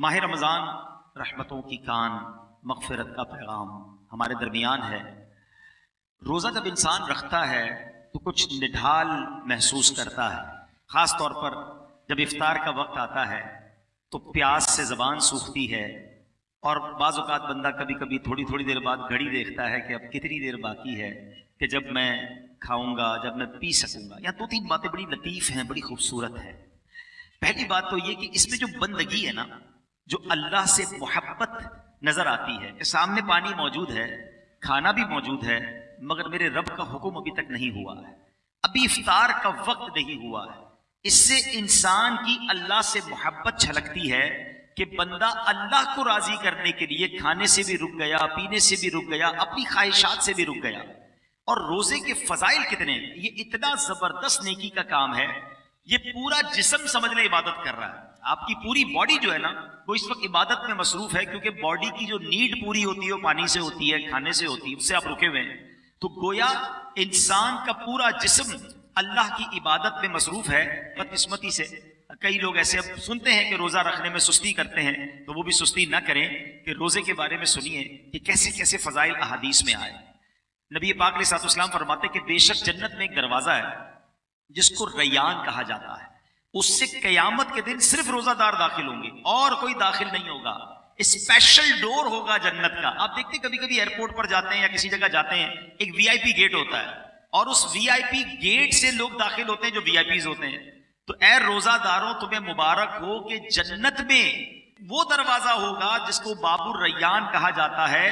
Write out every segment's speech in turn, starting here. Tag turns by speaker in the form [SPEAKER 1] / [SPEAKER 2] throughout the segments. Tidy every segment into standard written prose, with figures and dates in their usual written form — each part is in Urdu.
[SPEAKER 1] ماہ رمضان رحمتوں کی کان، مغفرت کا پیغام ہمارے درمیان ہے۔ روزہ جب انسان رکھتا ہے تو کچھ نڈھال محسوس کرتا ہے، خاص طور پر جب افطار کا وقت آتا ہے تو پیاس سے زبان سوکھتی ہے، اور بعض اوقات بندہ کبھی کبھی تھوڑی تھوڑی دیر بعد گھڑی دیکھتا ہے کہ اب کتنی دیر باقی ہے کہ جب میں کھاؤں گا، جب میں پی سکوں گا۔ یہاں دو تین باتیں بڑی لطیف ہیں، بڑی خوبصورت ہے۔ پہلی بات تو یہ کہ اس میں جو بندگی ہے نا، جو اللہ سے محبت نظر آتی ہے کہ سامنے پانی موجود ہے، کھانا بھی موجود ہے، مگر میرے رب کا حکم ابھی تک نہیں ہوا ہے، ابھی افطار کا وقت نہیں ہوا ہے۔ اس سے انسان کی اللہ سے محبت چھلکتی ہے کہ بندہ اللہ کو راضی کرنے کے لیے کھانے سے بھی رک گیا، پینے سے بھی رک گیا، اپنی خواہشات سے بھی رک گیا۔ اور روزے کے فضائل کتنے ہیں، یہ اتنا زبردست نیکی کا کام ہے۔ یہ پورا جسم سمجھ لے عبادت کر رہا ہے، آپ کی پوری باڈی جو ہے نا وہ اس وقت عبادت میں مصروف ہے، کیونکہ باڈی کی جو نیڈ پوری ہوتی ہے وہ پانی سے ہوتی ہے، کھانے سے ہوتی ہے، اس سے آپ رکے ہوئے ہیں۔ تو گویا انسان کا پورا جسم اللہ کی عبادت میں مصروف ہے۔ بدقسمتی سے کئی لوگ ایسے اب سنتے ہیں کہ روزہ رکھنے میں سستی کرتے ہیں، تو وہ بھی سستی نہ کریں کہ روزے کے بارے میں سنیے کہ کیسے کیسے فضائل احادیث میں آئے۔ نبی پاک علیہ الصلوۃ والسلام فرماتے کہ بے شک جنت میں ایک دروازہ ہے جس کو ریان کہا جاتا ہے، اس سے قیامت کے دن صرف روزہ دار داخل ہوں گے اور کوئی داخل نہیں ہوگا۔ اسپیشل ڈور ہوگا جنت کا۔ آپ دیکھتے کبھی کبھی ایئرپورٹ پر جاتے ہیں یا کسی جگہ جاتے ہیں، ایک وی آئی پی گیٹ ہوتا ہے، اور اس وی آئی پی گیٹ سے لوگ داخل ہوتے ہیں جو وی آئی پیز ہوتے ہیں۔ تو اے روزہ داروں، تمہیں مبارک ہو کہ جنت میں وہ دروازہ ہوگا جس کو باب الریان کہا جاتا ہے،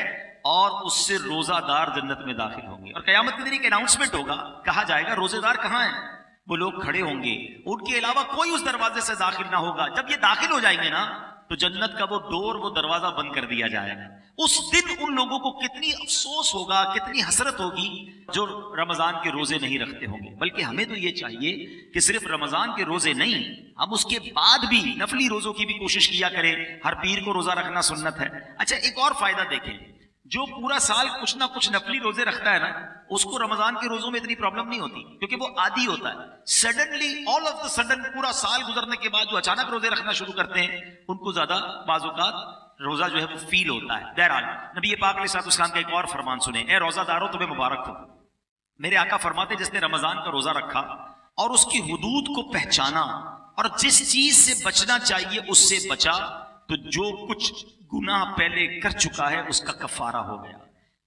[SPEAKER 1] اور اس سے روزہ دار جنت میں داخل ہوں گے۔ اور قیامت کے دن ایک اناؤنسمنٹ ہوگا، کہا جائے گا روزے دار کہاں ہیں؟ وہ لوگ کھڑے ہوں گے، ان کے علاوہ کوئی اس دروازے سے داخل نہ ہوگا۔ جب یہ داخل ہو جائیں گے نا تو جنت کا وہ ڈور، وہ دروازہ بند کر دیا جائے گا۔ اس دن ان لوگوں کو کتنی افسوس ہوگا، کتنی حسرت ہوگی جو رمضان کے روزے نہیں رکھتے ہوں گے۔ بلکہ ہمیں تو یہ چاہیے کہ صرف رمضان کے روزے نہیں، ہم اس کے بعد بھی نفلی روزوں کی بھی کوشش کیا کریں۔ ہر پیر کو روزہ رکھنا سنت ہے۔ اچھا، ایک اور فائدہ دیکھیں، جو پورا سال کچھ نہ کچھ نفلی روزے رکھتا ہے نا، اس کو رمضان کے روزوں میں اتنی پرابلم نہیں ہوتی، کیونکہ وہ عادی ہوتا ہے۔ Suddenly all of the sudden پورا سال گزرنے کے بعد جو اچانک روزے رکھنا شروع کرتے ہیں، ان کو زیادہ بعض اوقات روزہ جو ہے وہ فیل ہوتا ہے۔ بہرحال نبی پاک علیہ الصلوۃ والسلام کا ایک اور فرمان سنیں، اے روزہ دارو تمہیں مبارک ہو۔ میرے آقا فرماتے جس نے رمضان کا روزہ رکھا اور اس کی حدود کو پہچانا اور جس چیز سے بچنا چاہیے اس سے بچا، تو جو کچھ گناہ پہلے کر چکا ہے اس کا کفارہ ہو گیا۔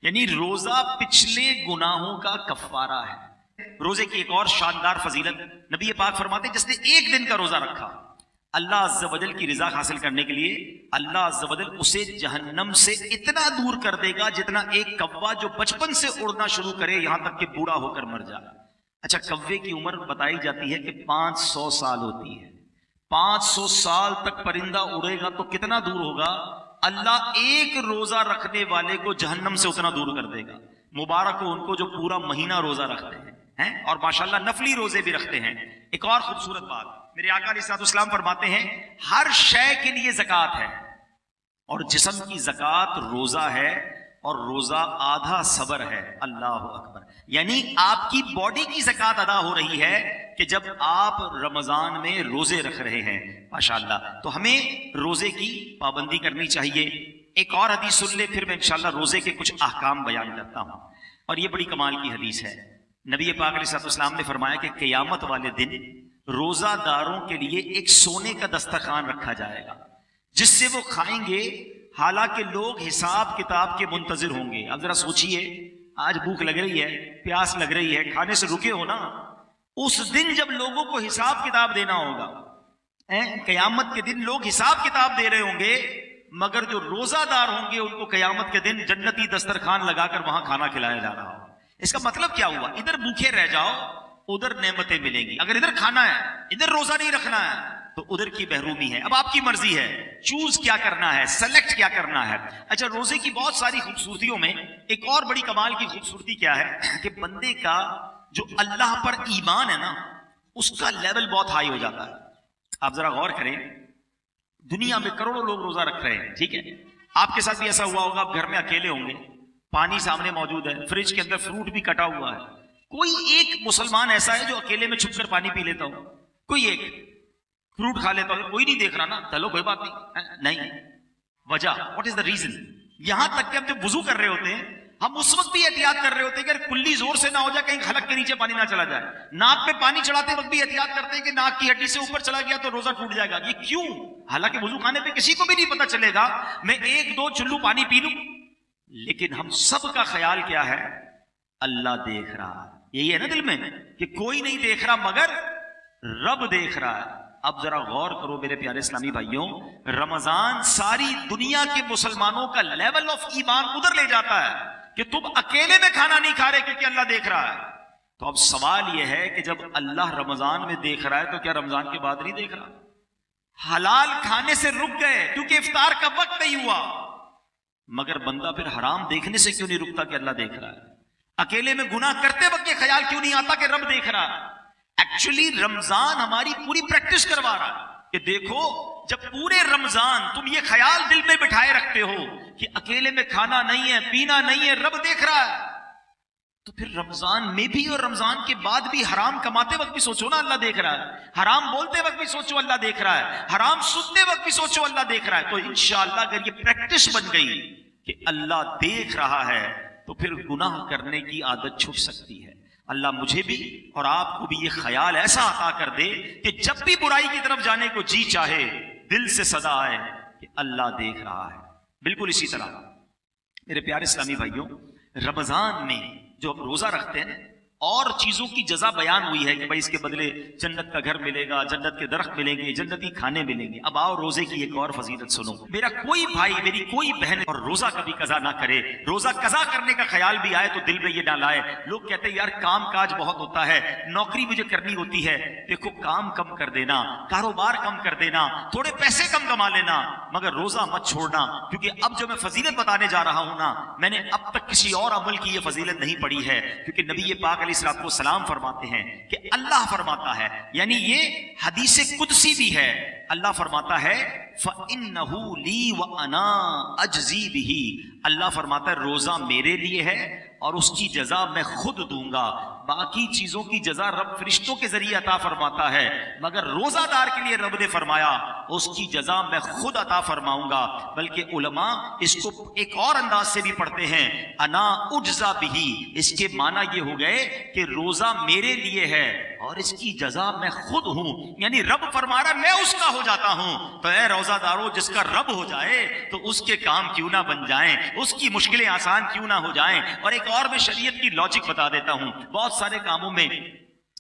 [SPEAKER 1] یعنی روزہ پچھلے گناہوں کا کفارہ ہے۔ روزے کی ایک اور شاندار فضیلت، نبی پاک فرماتے جس نے ایک دن کا روزہ رکھا، اللہ عز و جل کی رضا حاصل کرنے کے لیے اللہ عز و جل اسے جہنم سے اتنا دور کر دے گا جتنا ایک کوا جو بچپن سے اڑنا شروع کرے یہاں تک کہ بوڑھا ہو کر مر جائے۔ اچھا، کوے کی عمر بتائی جاتی ہے کہ 500 سال ہوتی ہے۔ 500 سال تک پرندہ اڑے گا تو کتنا دور ہوگا؟ اللہ ایک روزہ رکھنے والے کو جہنم سے اتنا دور کر دے گا۔ مبارک ہو ان کو جو پورا مہینہ روزہ رکھتے ہیں اور ماشاءاللہ نفلی روزے بھی رکھتے ہیں۔ ایک اور خوبصورت بات، میرے آقا علیہ الصلوۃ والسلام فرماتے ہیں ہر شے کے لیے زکوٰۃ ہے، اور جسم کی زکوٰۃ روزہ ہے، اور روزہ آدھا صبر ہے۔ اللہ اکبر! یعنی آپ کی باڈی کی زکوٰۃ ادا ہو رہی ہے کہ جب آپ رمضان میں روزے رکھ رہے ہیں۔ ماشاءاللہ، تو ہمیں روزے کی پابندی کرنی چاہیے۔ ایک اور حدیث سن لے، پھر میں انشاءاللہ روزے کے کچھ احکام بیان کرتا ہوں، اور یہ بڑی کمال کی حدیث ہے۔ نبی پاک علیہ الصلوۃ والسلام نے فرمایا کہ قیامت والے دن روزہ داروں کے لیے ایک سونے کا دسترخوان رکھا جائے گا جس سے وہ کھائیں گے، حالانکہ لوگ حساب کتاب کے منتظر ہوں گے۔ اب ذرا سوچئے، آج بھوک لگ رہی ہے، پیاس لگ رہی ہے، کھانے سے رکے ہو نا، اس دن جب لوگوں کو حساب کتاب دینا ہوگا، قیامت کے دن لوگ حساب کتاب دے رہے ہوں گے، مگر جو روزہ دار ہوں گے ان کو قیامت کے دن جنتی دسترخوان لگا کر وہاں کھانا کھلایا جا رہا ہو۔ اس کا مطلب کیا ہوا؟ ادھر بھوکے رہ جاؤ، ادھر نعمتیں ملیں گی۔ اگر ادھر کھانا ہے، ادھر روزہ نہیں رکھنا ہے، تو ادھر کی محرومی ہے۔ اب آپ کی مرضی ہے، چوز کیا کرنا ہے، سلیکٹ کیا کرنا ہے۔ اچھا، روزے کی بہت ساری خوبصورتیوں میں ایک اور بڑی کمال کی خوبصورتی کیا ہے کہ بندے کا جو اللہ پر ایمان ہے نا، اس کا لیول بہت ہائی ہو جاتا ہے۔ آپ ذرا غور کریں، دنیا میں کروڑوں لوگ روزہ رکھ رہے ہیں، ٹھیک ہے؟ آپ کے ساتھ بھی ایسا ہوا ہوگا، آپ گھر میں اکیلے ہوں گے، پانی سامنے موجود ہے، فریج کے اندر فروٹ بھی کٹا ہوا ہے۔ کوئی ایک مسلمان ایسا ہے جو اکیلے میں چھپ کر پانی پی لیتا ہو؟ کوئی ایک؟ فروٹ کھا لیتا ہوں, کوئی نہیں دیکھ رہا نا, چلو کوئی بات نہیں. وجہ واٹ از دا ریزن؟ یہاں تک کہ ہم جب وضو کر رہے ہوتے ہیں ہم اس وقت بھی احتیاط کر رہے ہوتے ہیں کہ کلی زور سے نہ ہو جائے, کہیں خلق کے نیچے پانی نہ چلا جائے. ناک پہ پانی چڑھاتے وقت بھی احتیاط کرتے ہیں کہ ناک کی ہڈی سے اوپر چلا گیا تو روزہ ٹوٹ جائے گا. یہ کیوں؟ حالانکہ وضو خانے پہ کسی کو بھی نہیں پتا چلے گا, میں 1-2 چلو پانی پی لوں, لیکن ہم سب کا خیال کیا ہے؟ اللہ دیکھ رہا. یہی ہے نا دل میں کہ کوئی نہیں دیکھ رہا مگر رب دیکھ رہا ہے. اب ذرا غور کرو میرے پیارے اسلامی بھائیوں, رمضان ساری دنیا کے مسلمانوں کا لیول آف ایمان ادھر لے جاتا ہے کہ تم اکیلے میں کھانا نہیں کھا رہے کیونکہ اللہ دیکھ رہا ہے. تو اب سوال یہ ہے کہ جب اللہ رمضان میں دیکھ رہا ہے تو کیا رمضان کے بعد نہیں دیکھ رہا؟ حلال کھانے سے رک گئے کیونکہ افطار کا وقت نہیں ہوا, مگر بندہ پھر حرام دیکھنے سے کیوں نہیں رکتا کہ اللہ دیکھ رہا ہے؟ اکیلے میں گناہ کرتے وقت یہ خیال کیوں نہیں آتا کہ رب دیکھ رہا ہے؟ ایکچولی رمضان ہماری پوری پریکٹس کروا رہا ہے کہ دیکھو جب پورے رمضان تم یہ خیال دل میں بٹھائے رکھتے ہو کہ اکیلے میں کھانا نہیں ہے, پینا نہیں ہے, رب دیکھ رہا ہے, تو پھر رمضان میں بھی اور رمضان کے بعد بھی حرام کماتے وقت بھی سوچو نا اللہ دیکھ رہا ہے, حرام بولتے وقت بھی سوچو اللہ دیکھ رہا ہے, حرام سنتے وقت بھی سوچو اللہ دیکھ رہا ہے. تو انشاءاللہ اگر یہ پریکٹس بن گئی کہ اللہ دیکھ رہا ہے تو پھر گناہ کرنے کی عادت چھوٹ سکتی ہے. اللہ مجھے بھی اور آپ کو بھی یہ خیال ایسا عطا کر دے کہ جب بھی برائی کی طرف جانے کو جی چاہے دل سے صدا آئے کہ اللہ دیکھ رہا ہے. بالکل اسی طرح میرے پیارے اسلامی بھائیوں, رمضان میں جو روزہ رکھتے ہیں اور چیزوں کی جزا بیان ہوئی ہے کہ بھائی اس کے بدلے جنت کا گھر ملے گا, جنت کے درخت ملیں گے, جنتی کھانے ملیں گے. اب آؤ روزے کی ایک اور فضیلت سنو. میرا کوئی بھائی, میری کوئی بہن اور روزہ کبھی قضا نہ کرے. روزہ قضا کرنے کا خیال بھی آئے تو دل میں یہ نہ لائے. لوگ کہتے ہیں یار کام کاج بہت ہوتا ہے, نوکری مجھے کرنی ہوتی ہے. دیکھو کام کم کر دینا, کاروبار کم کر دینا, تھوڑے پیسے کم کما لینا, مگر روزہ مت چھوڑنا. کیونکہ اب جو میں فضیلت بتانے جا رہا ہوں نا, میں نے اب تک کسی اور عمل کی یہ فضیلت نہیں پڑھی ہے. کیونکہ نبی پاک علیہ الصلوۃ والسلام فرماتے ہیں کہ اللہ فرماتا ہے, یعنی یہ حدیث قدسی بھی ہے, اللہ فرماتا ہے فَإِنَّهُ لِي وَأَنَا أَجْزِي بِهِ. اللہ فرماتا ہے روزہ میرے لیے ہے اور اس کی جزا میں خود دوں گا. باقی چیزوں کی جزا رب فرشتوں کے ذریعے عطا فرماتا ہے, مگر روزہ دار کے لیے رب نے فرمایا اس کی جزا میں خود عطا فرماؤں گا. بلکہ علماء اس کو ایک اور انداز سے بھی پڑھتے ہیں, انا اجزا بہی. اس کے معنی یہ ہو گئے کہ روزہ میرے لیے ہے اور اس کی جزا میں خود ہوں. یعنی رب فرما رہا میں اس کا ہو جاتا ہوں. تو اے روزہ دارو, جس کا رب ہو جائے تو اس کے کام کیوں نہ بن جائیں, اس کی مشکلیں آسان کیوں نہ ہو جائیں. اور ایک اور میں شریعت کی لاجک بتا دیتا ہوں. بہت سارے کاموں میں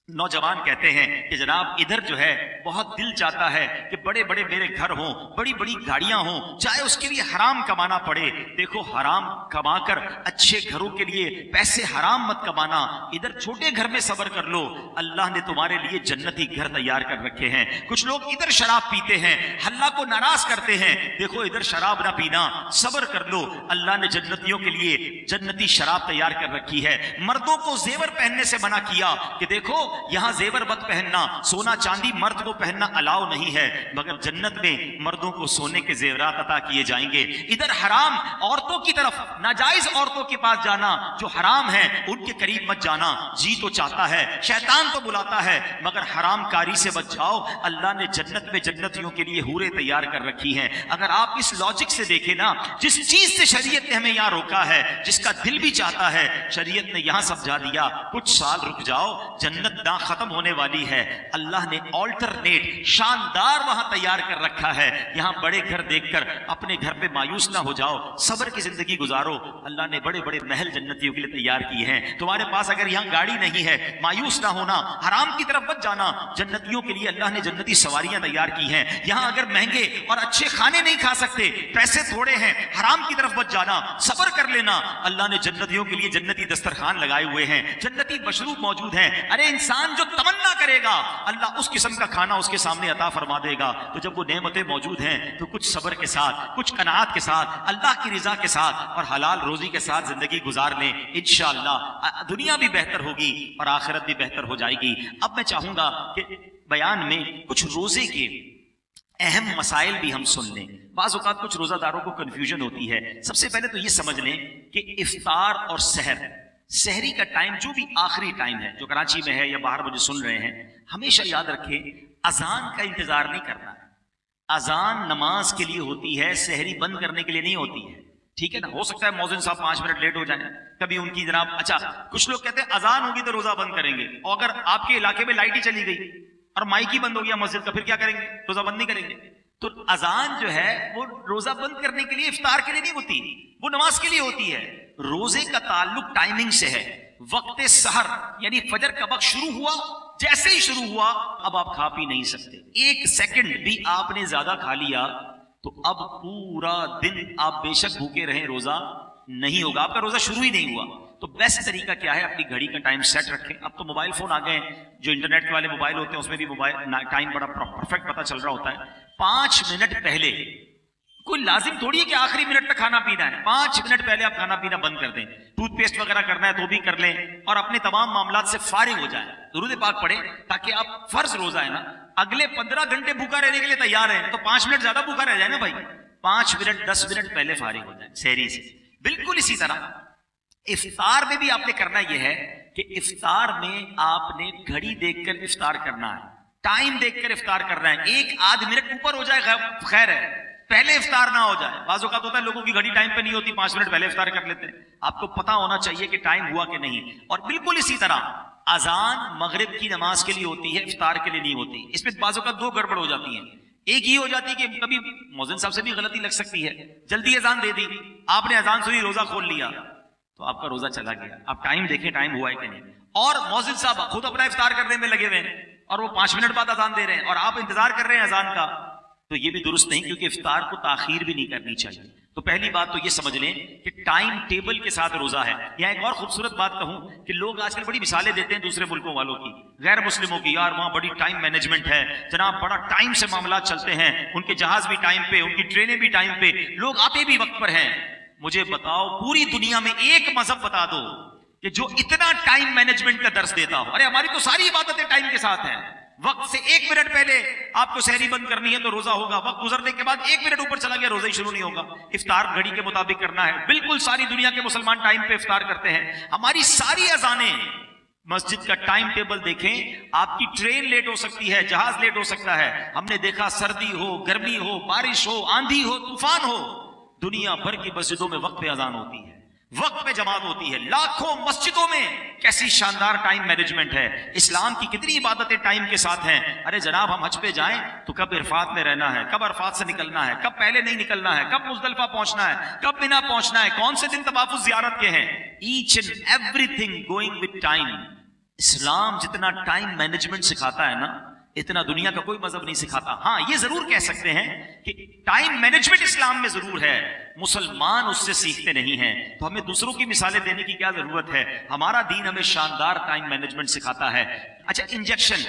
[SPEAKER 1] نوجوان کہتے ہیں کہ جناب ادھر جو ہے بہت دل چاہتا ہے کہ بڑے بڑے میرے گھر ہوں, بڑی بڑی گاڑیاں ہوں, چاہے اس کے لیے حرام کمانا پڑے. دیکھو حرام کما کر اچھے گھروں کے لیے پیسے حرام مت کمانا, ادھر چھوٹے گھر میں صبر کر لو, اللہ نے تمہارے لیے جنتی گھر تیار کر رکھے ہیں. کچھ لوگ ادھر شراب پیتے ہیں, اللہ کو ناراض کرتے ہیں, دیکھو ادھر شراب نہ پینا, صبر کر لو, اللہ نے جنتیوں کے لیے جنتی شراب تیار کر رکھی ہے. مردوں کو زیور پہننے سے منع کیا کہ دیکھو یہاں زیور مت پہننا, سونا چاندی مرد کو پہننا الاؤ نہیں ہے, مگر جنت میں مردوں کو سونے کے زیورات عطا کیے جائیں گے. ادھر حرام عورتوں کی طرف, ناجائز عورتوں کے پاس جانا جو حرام ہے ان کے قریب مت جانا. جی تو چاہتا ہے, شیطان تو بلاتا ہے, مگر حرام کاری سے بچ جاؤ. اللہ نے جنت میں جنتیوں کے لیے حوریں تیار کر رکھی ہیں. اگر آپ اس لاجک سے دیکھیں نا, جس چیز سے شریعت نے ہمیں یہاں روکا ہے, جس کا دل بھی چاہتا ہے, شریعت نے یہاں سمجھا دیا کچھ سال رک جاؤ, جنت ختم ہونے والی ہے. اللہ نے آلٹرنیٹ شاندار وہاں تیار کر رکھا ہے. یہاں بڑے گھر دیکھ کر اپنے گھر پہ مایوس نہ ہو جاؤ, صبر کی زندگی گزارو. اللہ نے بڑے بڑے محل جنتیوں کے لیے تیار کیے ہیں. تمہارے پاس اگر یہاں گاڑی نہیں ہے, مایوس نہ ہونا, حرام کی طرف مت جانا. جنتیوں کے لیے اللہ نے جنتی سواریاں تیار کی ہیں. یہاں اگر مہنگے اور اچھے کھانے نہیں کھا سکتے, پیسے تھوڑے ہیں, حرام کی طرف مت جانا, صبر کر لینا. اللہ نے جنتیوں کے لیے جنتی دسترخوان لگائے ہوئے ہیں, جنتی مشروب موجود ہیں. ارے انسان جو تمنا کرے گا اللہ اس قسم کا کھانا اس کے سامنے عطا فرما دے گا. تو جب وہ نعمتیں موجود ہیں تو کچھ صبر کے ساتھ, کچھ قناعت کے ساتھ, اللہ کی رضا کے ساتھ اور حلال روزی کے ساتھ زندگی گزار لیں. انشاءاللہ دنیا بھی بہتر ہوگی اور آخرت بھی بہتر ہو جائے گی. اب میں چاہوں گا کہ بیان میں کچھ روزے کے اہم مسائل بھی ہم سن لیں. بعض اوقات کچھ روزہ داروں کو کنفیوژن ہوتی ہے. سب سے پہلے تو یہ سمجھ لیں کہ افطار اور سحر, سحری کا ٹائم جو بھی آخری ٹائم ہے, جو کراچی میں ہے یا باہر مجھے سن رہے ہیں, ہمیشہ یاد رکھیں اذان کا انتظار نہیں کرنا ہے. اذان نماز کے لیے ہوتی ہے، سحری بند کرنے کے لیے نہیں ہوتی ہے. ٹھیک ہے نا؟ ہو سکتا ہے مؤذن صاحب 5 منٹ لیٹ ہو جائیں، کبھی ان کی جناب اچھا کچھ لوگ کہتے ہیں اذان ہوگی تو روزہ بند کریں گے، اور اگر آپ کے علاقے میں لائٹ ہی چلی گئی اور مائک ہی بند ہو گیا مسجد کا، پھر کیا کریں گے؟ روزہ بند نہیں کریں گے. تو اذان جو ہے وہ روزہ بند کرنے کے لیے، افطار کے لیے نہیں ہوتی، وہ نماز کے لیے ہوتی ہے. روزے کا تعلق ٹائمنگ سے ہے. وقت سحر یعنی فجر کا وقت شروع ہوا، جیسے ہی شروع ہوا اب آپ کھا پی نہیں سکتے. 1 سیکنڈ بھی آپ نے زیادہ کھا لیا تو اب پورا دن آپ بے شک بھوکے رہیں، روزہ نہیں ہوگا، آپ کا روزہ شروع ہی نہیں ہوا. تو بیسٹ طریقہ کیا ہے؟ اپنی گھڑی کا ٹائم سیٹ رکھیں. اب تو موبائل فون آ گئے ہیں، جو انٹرنیٹ والے موبائل ہوتے ہیں اس میں بھی موبائل ٹائم بڑا پرفیکٹ پتہ چل رہا ہوتا ہے. 5 منٹ پہلے، کوئی لازم تھوڑی ہے کہ آخری منٹ تک کھانا پینا ہے، 5 منٹ پہلے آپ کھانا پینا بند کر دیں. ٹوتھ پیسٹ وغیرہ کرنا ہے تو بھی کر لیں، اور اپنے تمام معاملات سے فارغ ہو جائیں، درود پاک پڑھیں، تاکہ آپ فرض روزہ ہے نا اگلے 15 گھنٹے بھوکا رہنے کے لیے تیار ہیں، تو 5 منٹ زیادہ بھوکا رہ جائے نا بھائی، 5 منٹ 10 منٹ پہلے فارغ ہو جائیں سحری سے. بالکل اسی طرح افطار میں بھی آپ نے کرنا یہ ہے کہ افطار میں آپ نے گھڑی دیکھ کر افطار کرنا ہے، ٹائم دیکھ کر افطار کرنا ہے. 1-8 منٹ اوپر ہو جائے خیر ہے، پہلے افطار نہ ہو جائے. بعض اوقات ہوتا ہے لوگوں کی گھڑی ٹائم پہ نہیں ہوتی، 5 منٹ پہلے افطار کر لیتے ہیں. آپ کو پتا ہونا چاہیے کہ ٹائم ہوا کہ نہیں. اور بالکل اسی طرح اذان مغرب کی نماز کے لیے ہوتی ہے، افطار کے لیے نہیں ہوتی. اس میں بعض اوقات 2 گڑبڑ ہو جاتی ہیں. ایک یہ ہو جاتی ہے کہ کبھی مؤذن صاحب سے بھی غلطی لگ سکتی ہے، جلدی اذان دے دی، آپ نے اذان سنی روزہ کھول لیا تو آپ کا روزہ چلا گیا. آپ ٹائم دیکھیں ٹائم ہوا ہے کہ نہیں. اور مؤذن صاحب خود اپنا افطار کرنے میں لگے ہوئے ہیں اور وہ 5 منٹ بعد اذان دے رہے ہیں اور آپ انتظار کر رہے ہیں اذان کا، تو یہ بھی درست نہیں، کیونکہ افطار کو تاخیر بھی نہیں کرنی چاہیے. تو پہلی بات تو یہ سمجھ لیں کہ ٹائم ٹیبل کے ساتھ روزہ ہے. یہاں ایک اور خوبصورت بات کہوں کہ لوگ آج کل بڑی مثالیں دیتے ہیں دوسرے ملکوں والوں کی، غیر مسلموں کی، یار وہاں بڑی ٹائم مینجمنٹ ہے جناب، بڑا ٹائم سے معاملات چلتے ہیں، ان کے جہاز بھی ٹائم پہ، ان کی ٹرینیں بھی ٹائم پہ، لوگ آتے بھی وقت پر ہیں. مجھے بتاؤ پوری دنیا میں ایک مذہب بتا دو کہ جو اتنا ٹائم مینجمنٹ کا درس دیتا ہو. ارے ہماری تو ساری عبادتیں ٹائم کے ساتھ ہیں. وقت سے 1 منٹ پہلے آپ کو سحری بند کرنی ہے تو روزہ ہوگا، وقت گزرنے کے بعد 1 منٹ اوپر چلا گیا روزہ ہی شروع نہیں ہوگا. افطار گھڑی کے مطابق کرنا ہے. بالکل ساری دنیا کے مسلمان ٹائم پہ افطار کرتے ہیں. ہماری ساری اذانیں، مسجد کا ٹائم ٹیبل دیکھیں، آپ کی ٹرین لیٹ ہو سکتی ہے، جہاز لیٹ ہو سکتا ہے. ہم نے دیکھا سردی ہو، گرمی ہو، بارش ہو، آندھی ہو، طوفان ہو، دنیا بھر کی مسجدوں میں وقت پہ اذان ہوتی ہے، وقت پہ جماعت ہوتی ہے. لاکھوں مسجدوں میں کیسی شاندار ٹائم مینجمنٹ ہے. اسلام کی کتنی عبادتیں ٹائم کے ساتھ ہیں. ارے جناب ہم حج پہ جائیں تو کب عرفات میں رہنا ہے، کب عرفات سے نکلنا ہے، کب پہلے نہیں نکلنا ہے، کب مزدلفہ پہنچنا ہے، کب مینا پہنچنا ہے، کون سے دن طواف زیارت کے ہیں. H and every thing going with time. اسلام جتنا ٹائم مینجمنٹ سکھاتا ہے نا، اتنا دنیا کا کوئی مذہب نہیں سکھاتا. ہاں یہ ضرور کہہ سکتے ہیں کہ ٹائم مینجمنٹ اسلام میں ضرور ہے، مسلمان اس سے سیکھتے نہیں ہیں. تو ہمیں دوسروں کی مثالیں دینے کی کیا ضرورت ہے؟ ہمارا دین ہمیں شاندار ٹائم مینجمنٹ سکھاتا ہے. اچھا انجیکشن،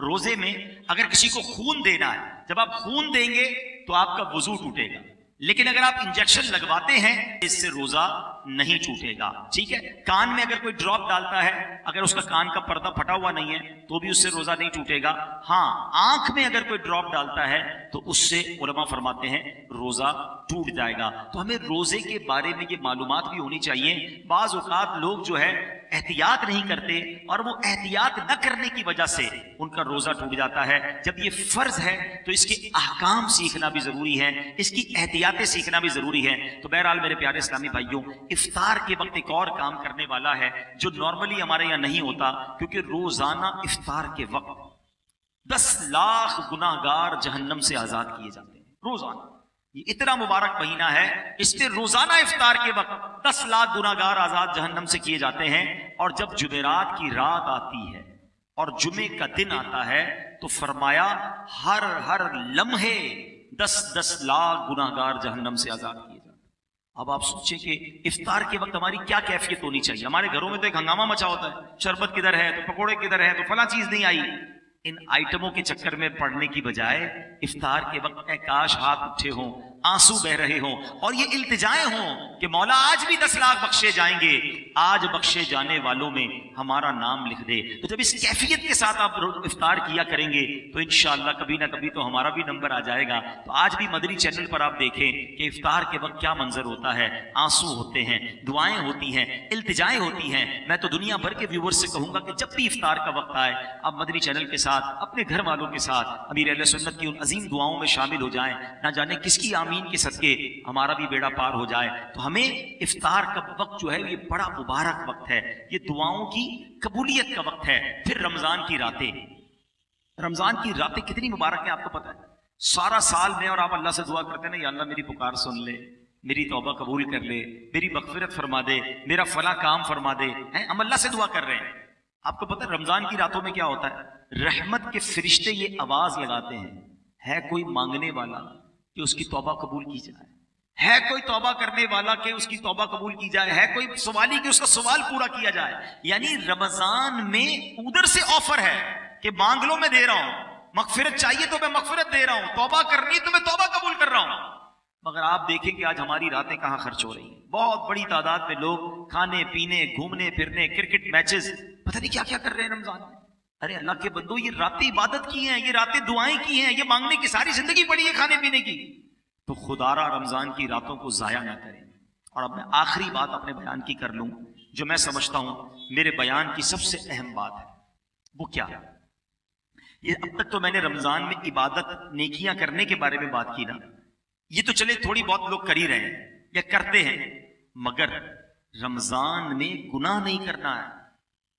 [SPEAKER 1] روزے میں اگر کسی کو خون دینا ہے، جب آپ خون دیں گے تو آپ کا وضو ٹوٹے گا، لیکن اگر آپ انجیکشن لگواتے ہیں اس سے روزہ نہیں ٹوٹے گا. ٹھیک ہے. کان میں اگر کوئی ڈراپ ڈالتا ہے، اگر اس کا کان کا پردہ پھٹا ہوا نہیں ہے تو بھی اس سے روزہ نہیں ٹوٹے گا. ہاں آنکھ میں اگر کوئی ڈراپ ڈالتا ہے تو اس سے علماء فرماتے ہیں روزہ ٹوٹ جائے گا. تو ہمیں روزے کے بارے میں یہ معلومات بھی ہونی چاہیے. بعض اوقات لوگ جو ہے احتیاط نہیں کرتے اور وہ احتیاط نہ کرنے کی وجہ سے ان کا روزہ ٹوٹ جاتا ہے. جب یہ فرض ہے تو اس کے احکام سیکھنا بھی ضروری ہے، اس کی احتیاطیں سیکھنا بھی ضروری ہے. تو بہرحال میرے پیارے اسلامی بھائیوں، افطار کے وقت ایک اور کام کرنے والا ہے جو نارملی ہمارے یہاں نہیں ہوتا، کیونکہ روزانہ افطار کے وقت 10 لاکھ گناہگار جہنم سے آزاد کیے جاتے ہیں. روزانہ یہ اتنا مبارک مہینہ ہے، اس میں روزانہ افطار کے وقت 10 لاکھ گناہگار آزاد جہنم سے کیے جاتے ہیں. اور جب جمعرات کی رات آتی ہے اور جمعے کا دن آتا ہے تو فرمایا ہر لمحے 10 لاکھ گناہگار جہنم سے آزاد کیے جاتے ہیں. اب آپ سوچیں کہ افطار کے وقت ہماری کیا کیفیت ہونی چاہیے. ہمارے گھروں میں تو ایک ہنگامہ مچا ہوتا ہے، شربت کدھر ہے تو پکوڑے کدھر ہے تو فلاں چیز نہیں آئی. ان آئٹموں کے چکر میں پڑنے کی بجائے افطار کے وقت اے کاش ہاتھ اٹھے ہوں آنسو بہ رہے ہوں اور یہ التجائیں ہوں کہ مولا آج بھی 10 لاکھ بخشے جائیں گے، آج بخشے جانے والوں میں ہمارا نام لکھ دے۔ تو جب اس کیفیت کے ساتھ آپ افطار کیا کریں گے تو انشاءاللہ کبھی نہ کبھی تو ہمارا بھی نمبر آ جائے گا۔ تو آج بھی مدنی چینل پر آپ دیکھیں کہ افطار کے وقت کیا منظر ہوتا ہے، آنسو ہوتے ہیں، دعائیں ہوتی ہیں، التجائیں ہوتی ہیں۔ میں تو دنیا بھر کے ویور سے کہوں گا کہ جب بھی افطار کا وقت آئے آپ مدنی چینل کے ساتھ اپنے گھر والوں کے ساتھ امیر اہل سنت کی ان عظیم دعاؤں میں شامل ہو جائیں۔ نہ جانے کس کی آمین کے صدقے ہمارا بھی بیڑا پار ہو جائے۔ تو ہمیں افطار کا وقت جو ہے یہ بڑا مبارک وقت ہے، یہ دعاؤں کی قبولیت کا وقت ہے۔ پھر رمضان کی راتیں، رمضان کی راتیں کتنی مبارک ہیں آپ کو پتہ ہے؟ سارا سال میں اور آپ اللہ سے دعا کرتے ہیں نا، یا اللہ میری پکار سن لے، میری توبہ قبول کر لے، میری مغفرت فرما دے، میرا فلاں کام فرما دے، ہم اللہ سے دعا کر رہے ہیں۔ آپ کو پتہ ہے رمضان کی راتوں میں کیا ہوتا ہے؟ رحمت کے فرشتے یہ آواز لگاتے ہیں، ہے کوئی مانگنے والا کہ اس کی توبہ قبول کی جائے، ہے کوئی توبہ کرنے والا کہ اس کی توبہ قبول کی جائے، ہے کوئی سوالی کہ اس کا سوال پورا کیا جائے۔ یعنی رمضان میں ادھر سے آفر ہے کہ مانگ لو میں دے رہا ہوں، مغفرت چاہیے تو میں مغفرت دے رہا ہوں، توبہ کرنی تو میں توبہ قبول کر رہا ہوں۔ مگر آپ دیکھیں کہ آج ہماری راتیں کہاں خرچ ہو رہی ہیں۔ بہت بڑی تعداد میں لوگ کھانے پینے، گھومنے پھرنے، کرکٹ میچز، پتہ نہیں کیا کیا کر رہے ہیں رمضان میں۔ ارے اللہ کے بندو، یہ راتیں عبادت کی ہیں، یہ راتیں دعائیں کی ہیں، یہ مانگنے کی ساری زندگی پڑی ہے کھانے پینے کی۔ تو خدا را رمضان کی راتوں کو ضائع نہ کریں۔ اور اب میں آخری بات اپنے بیان کی کر لوں جو میں سمجھتا ہوں میرے بیان کی سب سے اہم بات ہے۔ وہ کیا؟ یہ اب تک تو میں نے رمضان میں عبادت نیکیاں کرنے کے بارے میں بات کی نا، یہ تو چلے تھوڑی بہت لوگ کر ہی رہے ہیں یا کرتے ہیں، مگر رمضان میں گناہ نہیں کرنا ہے،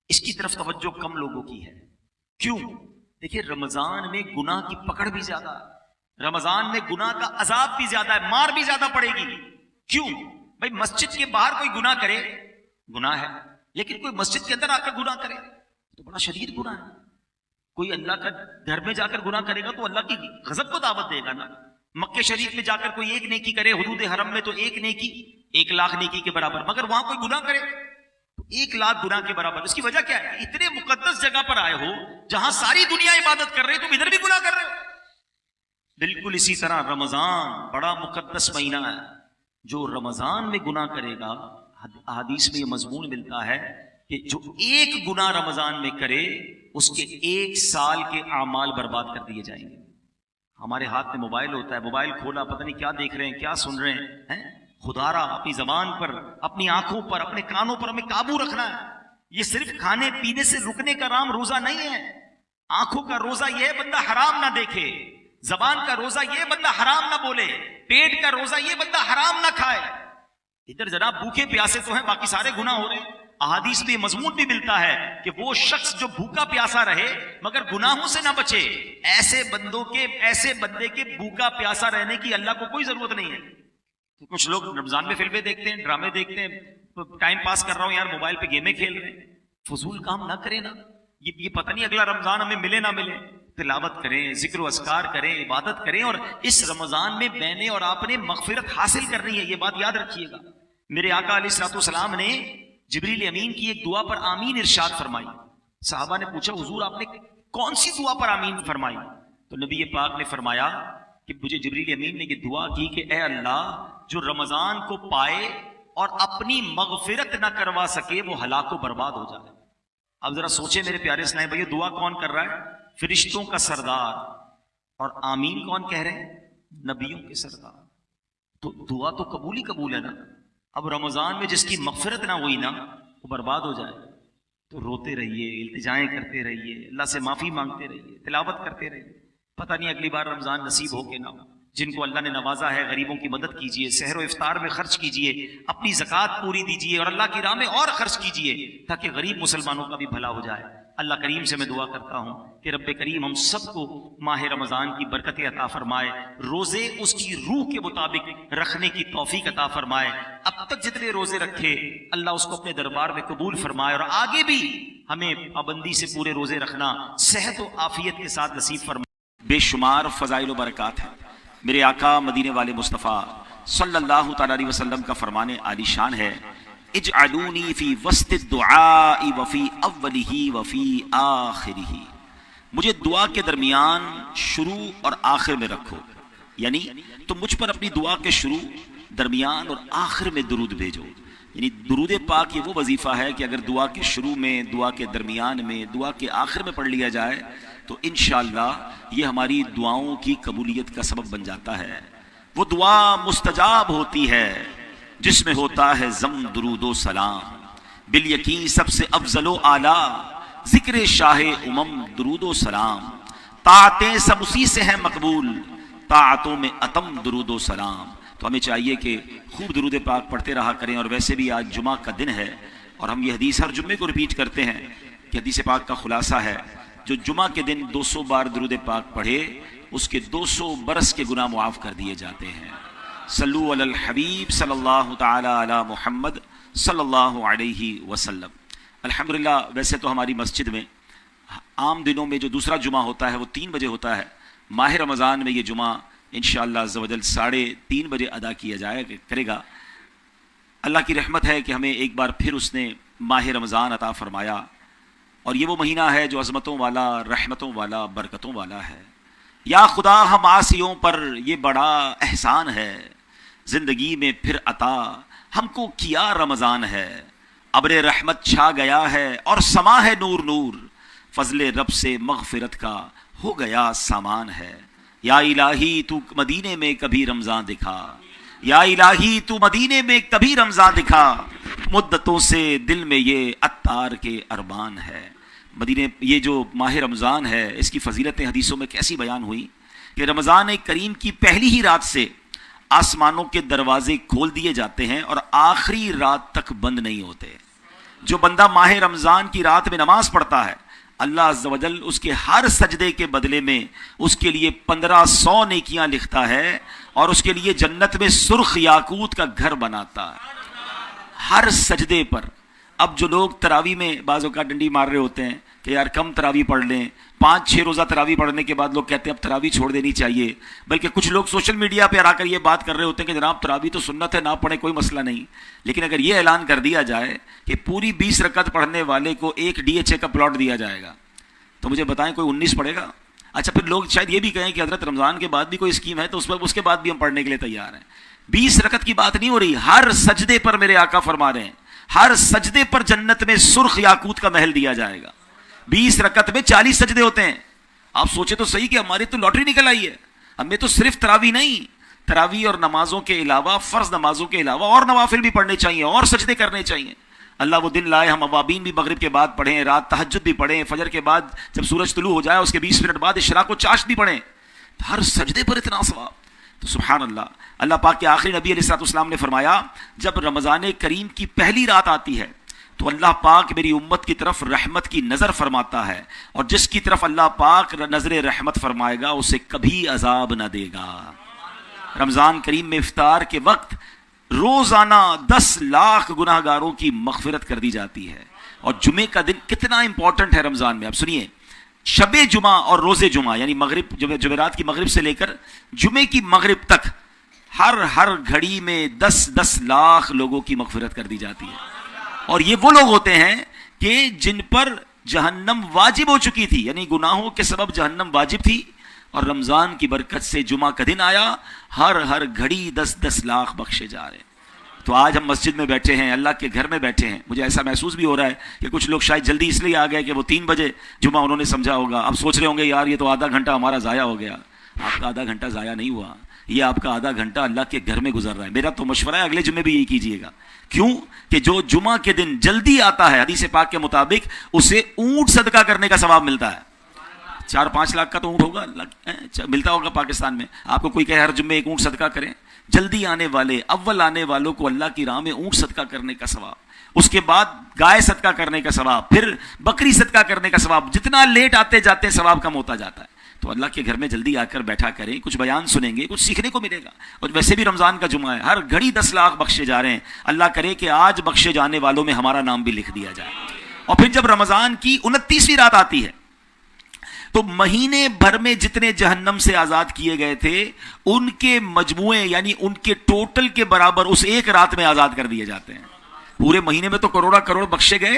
[SPEAKER 1] اس کی طرف توجہ کم لوگوں کی ہے۔ کیوں؟ دیکھیے رمضان میں گناہ کی پکڑ بھی زیادہ ہے، رمضان میں گناہ کا عذاب بھی زیادہ ہے، مار بھی زیادہ پڑے گی۔ کیوں؟ بھائی مسجد کے باہر کوئی گناہ کرے گناہ ہے، لیکن کوئی مسجد کے اندر آ کر گناہ کرے تو بڑا شدید گناہ ہے۔ کوئی اللہ کا گھر میں جا کر گناہ کرے گا تو اللہ کی غضب کو دعوت دے گا نا۔ مکہ شریف میں جا کر کوئی ایک نیکی کرے، حدود حرم میں تو ایک نیکی 1,00,000 نیکی کے برابر، مگر وہاں کوئی گناہ کرے تو 1,00,000 گناہ کے برابر۔ اس کی وجہ کیا ہے؟ اتنے مقدس جگہ پر آئے ہو جہاں ساری دنیا عبادت کر رہے تم ادھر بھی گناہ کر رہے ہو۔ بالکل اسی طرح رمضان بڑا مقدس مہینہ ہے، جو رمضان میں گناہ کرے گا، حدیث میں یہ مضمون ملتا ہے کہ جو ایک گناہ رمضان میں کرے اس کے 1 سال کے اعمال برباد کر دیے جائیں گے۔ ہمارے ہاتھ میں موبائل ہوتا ہے، موبائل کھولا پتہ نہیں کیا دیکھ رہے ہیں، کیا سن رہے ہیں۔ خدا را اپنی زبان پر، اپنی آنکھوں پر، اپنے کانوں پر ہمیں قابو رکھنا ہے۔ یہ صرف کھانے پینے سے رکنے کا نام روزہ نہیں ہے۔ آنکھوں کا روزہ یہ بندہ حرام نہ دیکھے، زبان کا روزہ یہ بندہ حرام نہ بولے، پیٹ کا روزہ یہ بندہ حرام نہ کھائے۔ ادھر جناب بھوکے پیاسے تو ہیں، باقی سارے گناہ ہو رہے ہیں۔ احادیث میں مضمون بھی ملتا ہے کہ وہ شخص جو بھوکا پیاسا رہے مگر گناہوں سے نہ بچے، ایسے بندے کے بھوکا پیاسا رہنے کی اللہ کو کوئی ضرورت نہیں ہے۔ کچھ لوگ رمضان میں فلمیں دیکھتے ہیں، ڈرامے دیکھتے ہیں، ٹائم پاس کر رہا ہوں یار، موبائل پہ گیمیں کھیل رہے ہیں۔ فضول کام نہ کریں نا، یہ پتہ نہیں اگلا رمضان ہمیں ملے نہ ملے۔ تلاوت کریں، ذکر و اذکار کریں، عبادت کریں، اور اس رمضان میں میں نے اور آپ نے مغفرت حاصل کرنی ہے، یہ بات یاد رکھیے گا۔ میرے آقا علیہ الصلوۃ والسلام نے جبریل امین کی ایک دعا پر آمین ارشاد فرمائی۔ صحابہ نے پوچھا حضور آپ نے کون سی دعا پر آمین فرمائی؟ تو نبی پاک نے فرمایا کہ مجھے جبریل امین نے یہ دعا کی کہ اے اللہ، جو رمضان کو پائے اور اپنی مغفرت نہ کروا سکے وہ ہلاک و برباد ہو جائے۔ اب ذرا سوچیں میرے پیارے اسلام بھائی، دعا کون کر رہا ہے؟ فرشتوں کا سردار، اور آمین کون کہہ رہے ہیں؟ نبیوں کے سردار۔ تو دعا تو قبول ہی قبول ہے نا۔ اب رمضان میں جس کی مغفرت نہ ہوئی نا وہ برباد ہو جائے، تو روتے رہیے، التجائیں کرتے رہیے، اللہ سے معافی مانگتے رہیے، تلاوت کرتے رہیے۔ پتہ نہیں اگلی بار رمضان نصیب ہو کہ نہ ہو۔ جن کو اللہ نے نوازا ہے غریبوں کی مدد کیجیے، سحر و افطار میں خرچ کیجیے، اپنی زکوٰۃ پوری دیجیے اور اللہ کی راہ میں اور خرچ کیجیے تاکہ غریب مسلمانوں کا بھی بھلا ہو جائے۔ اللہ کریم سے میں دعا کرتا ہوں کہ رب کریم ہم سب کو ماہ رمضان کی برکتیں عطا فرمائے، روزے اس کی روح کے مطابق رکھنے کی توفیق عطا فرمائے۔ اب تک جتنے روزے رکھے اللہ اس کو اپنے دربار میں قبول فرمائے، اور آگے بھی ہمیں پابندی سے پورے روزے رکھنا صحت و عافیت کے ساتھ نصیب فرمائے۔ بے شمار فضائل و برکات ہیں۔ میرے آقا مدینے والے مصطفیٰ صلی اللہ تعالی علیہ وسلم کا فرمان عالی شان ہے، اجعلونی فی وسط الدعاء وفی اولہ وفی آخرہ، مجھے دعا کے درمیان، شروع اور آخر میں رکھو۔ یعنی تم مجھ پر اپنی دعا کے شروع، درمیان اور آخر میں درود بھیجو. یعنی درود پاک یہ وہ وظیفہ ہے کہ اگر دعا کے شروع میں، دعا کے درمیان میں، دعا کے آخر میں پڑھ لیا جائے تو انشاءاللہ یہ ہماری دعاؤں کی قبولیت کا سبب بن جاتا ہے. وہ دعا مستجاب ہوتی ہے جس میں ہوتا ہے ضم درود و سلام. بالیقین سب سے افضل و اعلیٰ ذکر شاہ امم درود و سلام. طاعتیں سب اسی سے ہیں مقبول، طاعتوں میں اتم درود و سلام. تو ہمیں چاہیے کہ خوب درود پاک پڑھتے رہا کریں. اور ویسے بھی آج جمعہ کا دن ہے اور ہم یہ حدیث ہر جمعے کو ریپیٹ کرتے ہیں کہ حدیث پاک کا خلاصہ ہے جو جمعہ کے دن 200 بار درود پاک پڑھے اس کے 200 برس کے گناہ معاف کر دیے جاتے ہیں. صلو علی الحبیب صلی اللہ تعالی علی محمد صلی اللہ علیہ وسلم. الحمدللہ ویسے تو ہماری مسجد میں عام دنوں میں جو دوسرا جمعہ ہوتا ہے وہ 3 بجے ہوتا ہے. ماہ رمضان میں یہ جمعہ انشاءاللہ عز و جل 3:30 بجے ادا کیا کرے گا. اللہ کی رحمت ہے کہ ہمیں ایک بار پھر اس نے ماہ رمضان عطا فرمایا اور یہ وہ مہینہ ہے جو عظمتوں والا، رحمتوں والا، برکتوں والا ہے. یا خدا ہم عاصیوں پر یہ بڑا احسان ہے، زندگی میں پھر عطا ہم کو کیا رمضان ہے. ابر رحمت چھا گیا ہے اور سما ہے نور نور، فضل رب سے مغفرت کا ہو گیا سامان ہے. یا الہی تو مدینے میں کبھی رمضان دکھا، یا الہی تو مدینے میں کبھی رمضان دکھا، مدتوں سے دل میں یہ عطار کے ارمان ہے. مدینے یہ جو ماہ رمضان ہے اس کی فضیلتیں حدیثوں میں کیسی بیان ہوئی کہ رمضان کریم کی پہلی ہی رات سے آسمانوں کے دروازے کھول دیے جاتے ہیں اور آخری رات تک بند نہیں ہوتے. جو بندہ ماہ رمضان کی رات میں نماز پڑھتا ہے اللہ عز و جل اس کے ہر سجدے کے بدلے میں اس کے لیے 1500 نیکیاں لکھتا ہے اور اس کے لیے جنت میں سرخ یاقوت کا گھر بناتا ہے ہر سجدے پر. اب جو لوگ تراویح میں بعض اوقات ڈنڈی مار رہے ہوتے ہیں کہ یار کم تراویح پڑھ لیں، 5-6 روزہ تراویح پڑھنے کے بعد لوگ کہتے ہیں اب تراویح چھوڑ دینی چاہیے. بلکہ کچھ لوگ سوشل میڈیا پہ آ کر یہ بات کر رہے ہوتے ہیں کہ جناب تراویح تو سنت ہے، نہ پڑھیں کوئی مسئلہ نہیں. لیکن اگر یہ اعلان کر دیا جائے کہ پوری 20 رکعت پڑھنے والے کو ایک DHA کا پلاٹ دیا جائے گا تو مجھے بتائیں کوئی 19 پڑھے گا؟ اچھا پھر لوگ شاید یہ بھی کہیں کہ حضرت رمضان کے بعد بھی کوئی اسکیم ہے تو اس کے بعد بھی ہم پڑھنے کے لیے تیار ہیں. 20 رکعت کی بات نہیں ہو رہی، ہر سجدے پر میرے آقا فرما رہے ہیں ہر سجدے پر جنت میں سرخ یاقوت کا محل دیا جائے گا. 20 رکعت میں 40 سجدے ہوتے ہیں. آپ سوچے تو صحیح کہ ہماری تو لاٹری نکل آئی ہے. ہمیں تو صرف تراویح نہیں، تراویح اور نمازوں کے علاوہ، فرض نمازوں کے علاوہ اور نوافل بھی پڑھنے چاہیے اور سجدے کرنے چاہیے. اللہ وہ دن لائے ہم اوابین بھی مغرب کے بعد پڑھیں، رات تہجد بھی پڑھیں، فجر کے بعد جب سورج طلوع ہو جائے اس کے 20 منٹ بعد اشراق و چاشت بھی پڑھیں. ہر سجدے پر اتنا ثواب. تو سبحان اللہ. اللہ پاک کے آخری نبی علیہ السلام نے فرمایا جب رمضان کریم کی پہلی رات آتی ہے تو اللہ پاک میری امت کی طرف رحمت کی نظر فرماتا ہے اور جس کی طرف اللہ پاک نظر رحمت فرمائے گا اسے کبھی عذاب نہ دے گا. رمضان کریم میں افطار کے وقت روزانہ 10 لاکھ گناہ گاروں کی مغفرت کر دی جاتی ہے. اور جمعے کا دن کتنا امپورٹنٹ ہے رمضان میں. اب سنیے، شب جمعہ اور روز جمعہ یعنی مغرب جمعرات کی مغرب سے لے کر جمعے کی مغرب تک ہر گھڑی میں 10 لاکھ لوگوں کی مغفرت کر دی جاتی ہے. اور یہ وہ لوگ ہوتے ہیں کہ جن پر جہنم واجب ہو چکی تھی، یعنی گناہوں کے سبب جہنم واجب تھی اور رمضان کی برکت سے جمعہ کا دن آیا، ہر گھڑی 10 لاکھ بخشے جا رہے ہیں. تو آج ہم مسجد میں بیٹھے ہیں، اللہ کے گھر میں بیٹھے ہیں. مجھے ایسا محسوس بھی ہو رہا ہے کہ کچھ لوگ شاید جلدی اس لیے آ گئے کہ وہ 3 بجے جمعہ انہوں نے سمجھا ہوگا. اب سوچ رہے ہوں گے یار یہ تو آدھا گھنٹہ ہمارا ضائع ہو گیا. آپ کا آدھا گھنٹہ ضائع نہیں ہوا، یہ آپ کا آدھا گھنٹہ اللہ کے گھر میں گزر رہا ہے. میرا تو مشورہ ہے اگلے جمعے بھی یہی کیجیے گا. کیوں کہ جو جمعہ کے دن جلدی آتا ہے حدیث پاک کے مطابق اسے اونٹ صدقہ کرنے کا ثواب ملتا ہے. 4-5 لاکھ کا تو اونٹ ہوگا ملتا ہوگا پاکستان میں. آپ کو کوئی کہے ہر جمعے ایک اونٹ صدقہ کریں. جلدی آنے والے اول آنے والوں کو اللہ کی راہ میں اونٹ صدقہ کرنے کا ثواب، اس کے بعد گائے صدقہ کرنے کا ثواب، پھر بکری صدقہ کرنے کا ثواب. جتنا لیٹ آتے جاتے ثواب کم ہوتا جاتا ہے. تو اللہ کے گھر میں جلدی آ کر بیٹھا کریں، کچھ بیان سنیں گے، کچھ سیکھنے کو ملے گا. اور ویسے بھی رمضان کا جمعہ ہے، ہر گھڑی 10 لاکھ بخشے جا رہے ہیں. اللہ کرے کہ آج بخشے جانے والوں میں ہمارا نام بھی لکھ دیا جائے. اور پھر جب رمضان کی 29ویں رات آتی ہے تو مہینے بھر میں جتنے جہنم سے آزاد کیے گئے تھے ان کے مجموعے یعنی ان کے ٹوٹل کے برابر اس ایک رات میں آزاد کر دیے جاتے ہیں. پورے مہینے میں تو کروڑا کروڑ بخشے گئے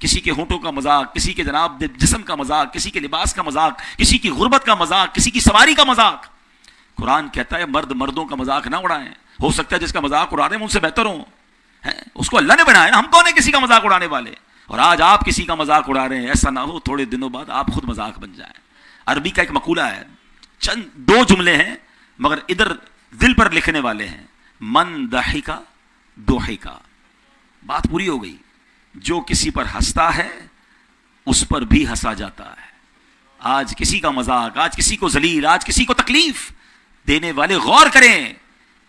[SPEAKER 2] کسی کے ہونٹوں کا مذاق، کسی کے جناب جسم کا مذاق، کسی کے لباس کا مذاق، کسی کی غربت کا مذاق، کسی کی سواری کا مذاق. قرآن کہتا ہے مرد مردوں کا مذاق نہ اڑائیں. ہو سکتا ہے جس کا مذاق اڑا رہے ہیں ان سے بہتر ہوں، اس کو اللہ نے بنایا نا، ہم کون ہیں کسی کا مذاق اڑانے والے؟ اور آج آپ کسی کا مذاق اڑا رہے ہیں، ایسا نہ ہو تھوڑے دنوں بعد آپ خود مذاق بن جائیں. عربی کا ایک مقولہ ہے، چند 2 جملے ہیں مگر ادھر دل پر لکھنے والے ہیں. من ضحک ضحک، بات پوری ہو گئی. جو کسی پر ہنستا ہے اس پر بھی ہنسا جاتا ہے. آج کسی کا مذاق، آج کسی کو ذلیل، آج کسی کو تکلیف دینے والے غور کریں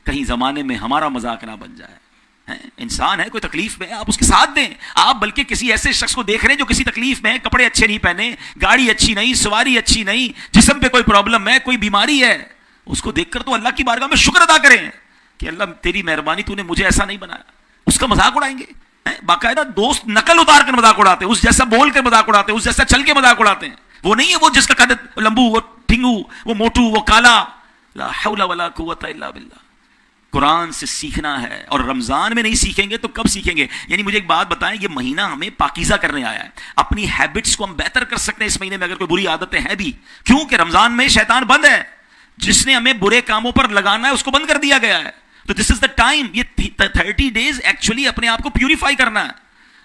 [SPEAKER 2] کہیں زمانے میں ہمارا مذاق نہ بن جائے. انسان ہے، کوئی تکلیف میں ہے، آپ اس کے ساتھ دیں. آپ بلکہ کسی ایسے شخص کو دیکھ رہے ہیں جو کسی تکلیف میں ہے، کپڑے اچھے نہیں پہنے، گاڑی اچھی نہیں، سواری اچھی نہیں، جسم پہ کوئی پرابلم ہے، کوئی بیماری ہے، اس کو دیکھ کر تو اللہ کی بارگاہ میں شکر ادا کریں کہ اللہ تیری مہربانی، تو نے مجھے ایسا نہیں بنایا. اس کا مذاق اڑائیں گے؟ باقاعدہ دوست نقل اتار کر مذاق اڑاتے ہیں، اس جیسا بول کے مذاق اڑاتے ہیں، اس جیسا چل کے مذاق اڑاتے ہیں. وہ نہیں ہے وہ جس کا قد لمبو، وہ ٹھنگو، وہ موٹو، وہ کالا. لا حول ولا قوت الا باللہ. قرآن سے سیکھنا ہے، اور رمضان میں نہیں سیکھیں گے تو کب سیکھیں گے؟ یعنی مجھے ایک بات بتائیں، یہ مہینہ ہمیں پاکیزہ کرنے آیا ہے. اپنی ہیبٹس کو ہم بہتر کر سکتے ہیں اس مہینے میں اگر کوئی بری عادتیں ہیں بھی، کیونکہ رمضان میں شیطان بند ہے. جس نے ہمیں برے کاموں پر لگانا ہے اس کو بند کر دیا گیا ہے. تو دس از دا ٹائم. یہ 30 days ایکچولی اپنے آپ کو پیوریفائی کرنا ہے.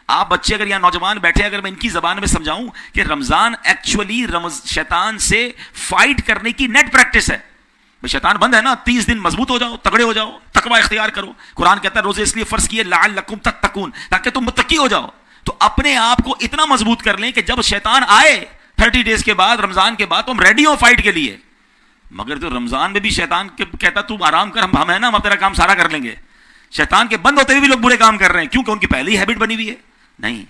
[SPEAKER 2] آپ بچے اگر یہاں نوجوان بیٹھے، اگر میں ان کی زبان میں سمجھاؤں کہ رمضان ایکچولی شیطان سے فائٹ کرنے کی نیٹ پریکٹس ہے. شیطان بند ہے نا، 30 دن مضبوط ہو جاؤ، تگڑے ہو جاؤ، تقوی اختیار کرو. قرآن کہتا ہے روزے اس لیے فرض کیے لعلکم تتقون، تاکہ تم متقی ہو جاؤ. تو اپنے آپ کو اتنا مضبوط کر لیں کہ جب شیطان آئے 30 days کے بعد، رمضان کے بعد، تو ہم ریڈی ہوں فائٹ کے لیے. مگر تو رمضان میں بھی شیطان کہتا تم آرام کر، ہم ہے نا، ہم تیرا کام سارا کر لیں گے. شیطان کے بند ہوتے ہوئے بھی لوگ برے کام کر رہے ہیں، کیونکہ ان کی پہلی ہیبٹ بنی ہوئی ہے. نہیں،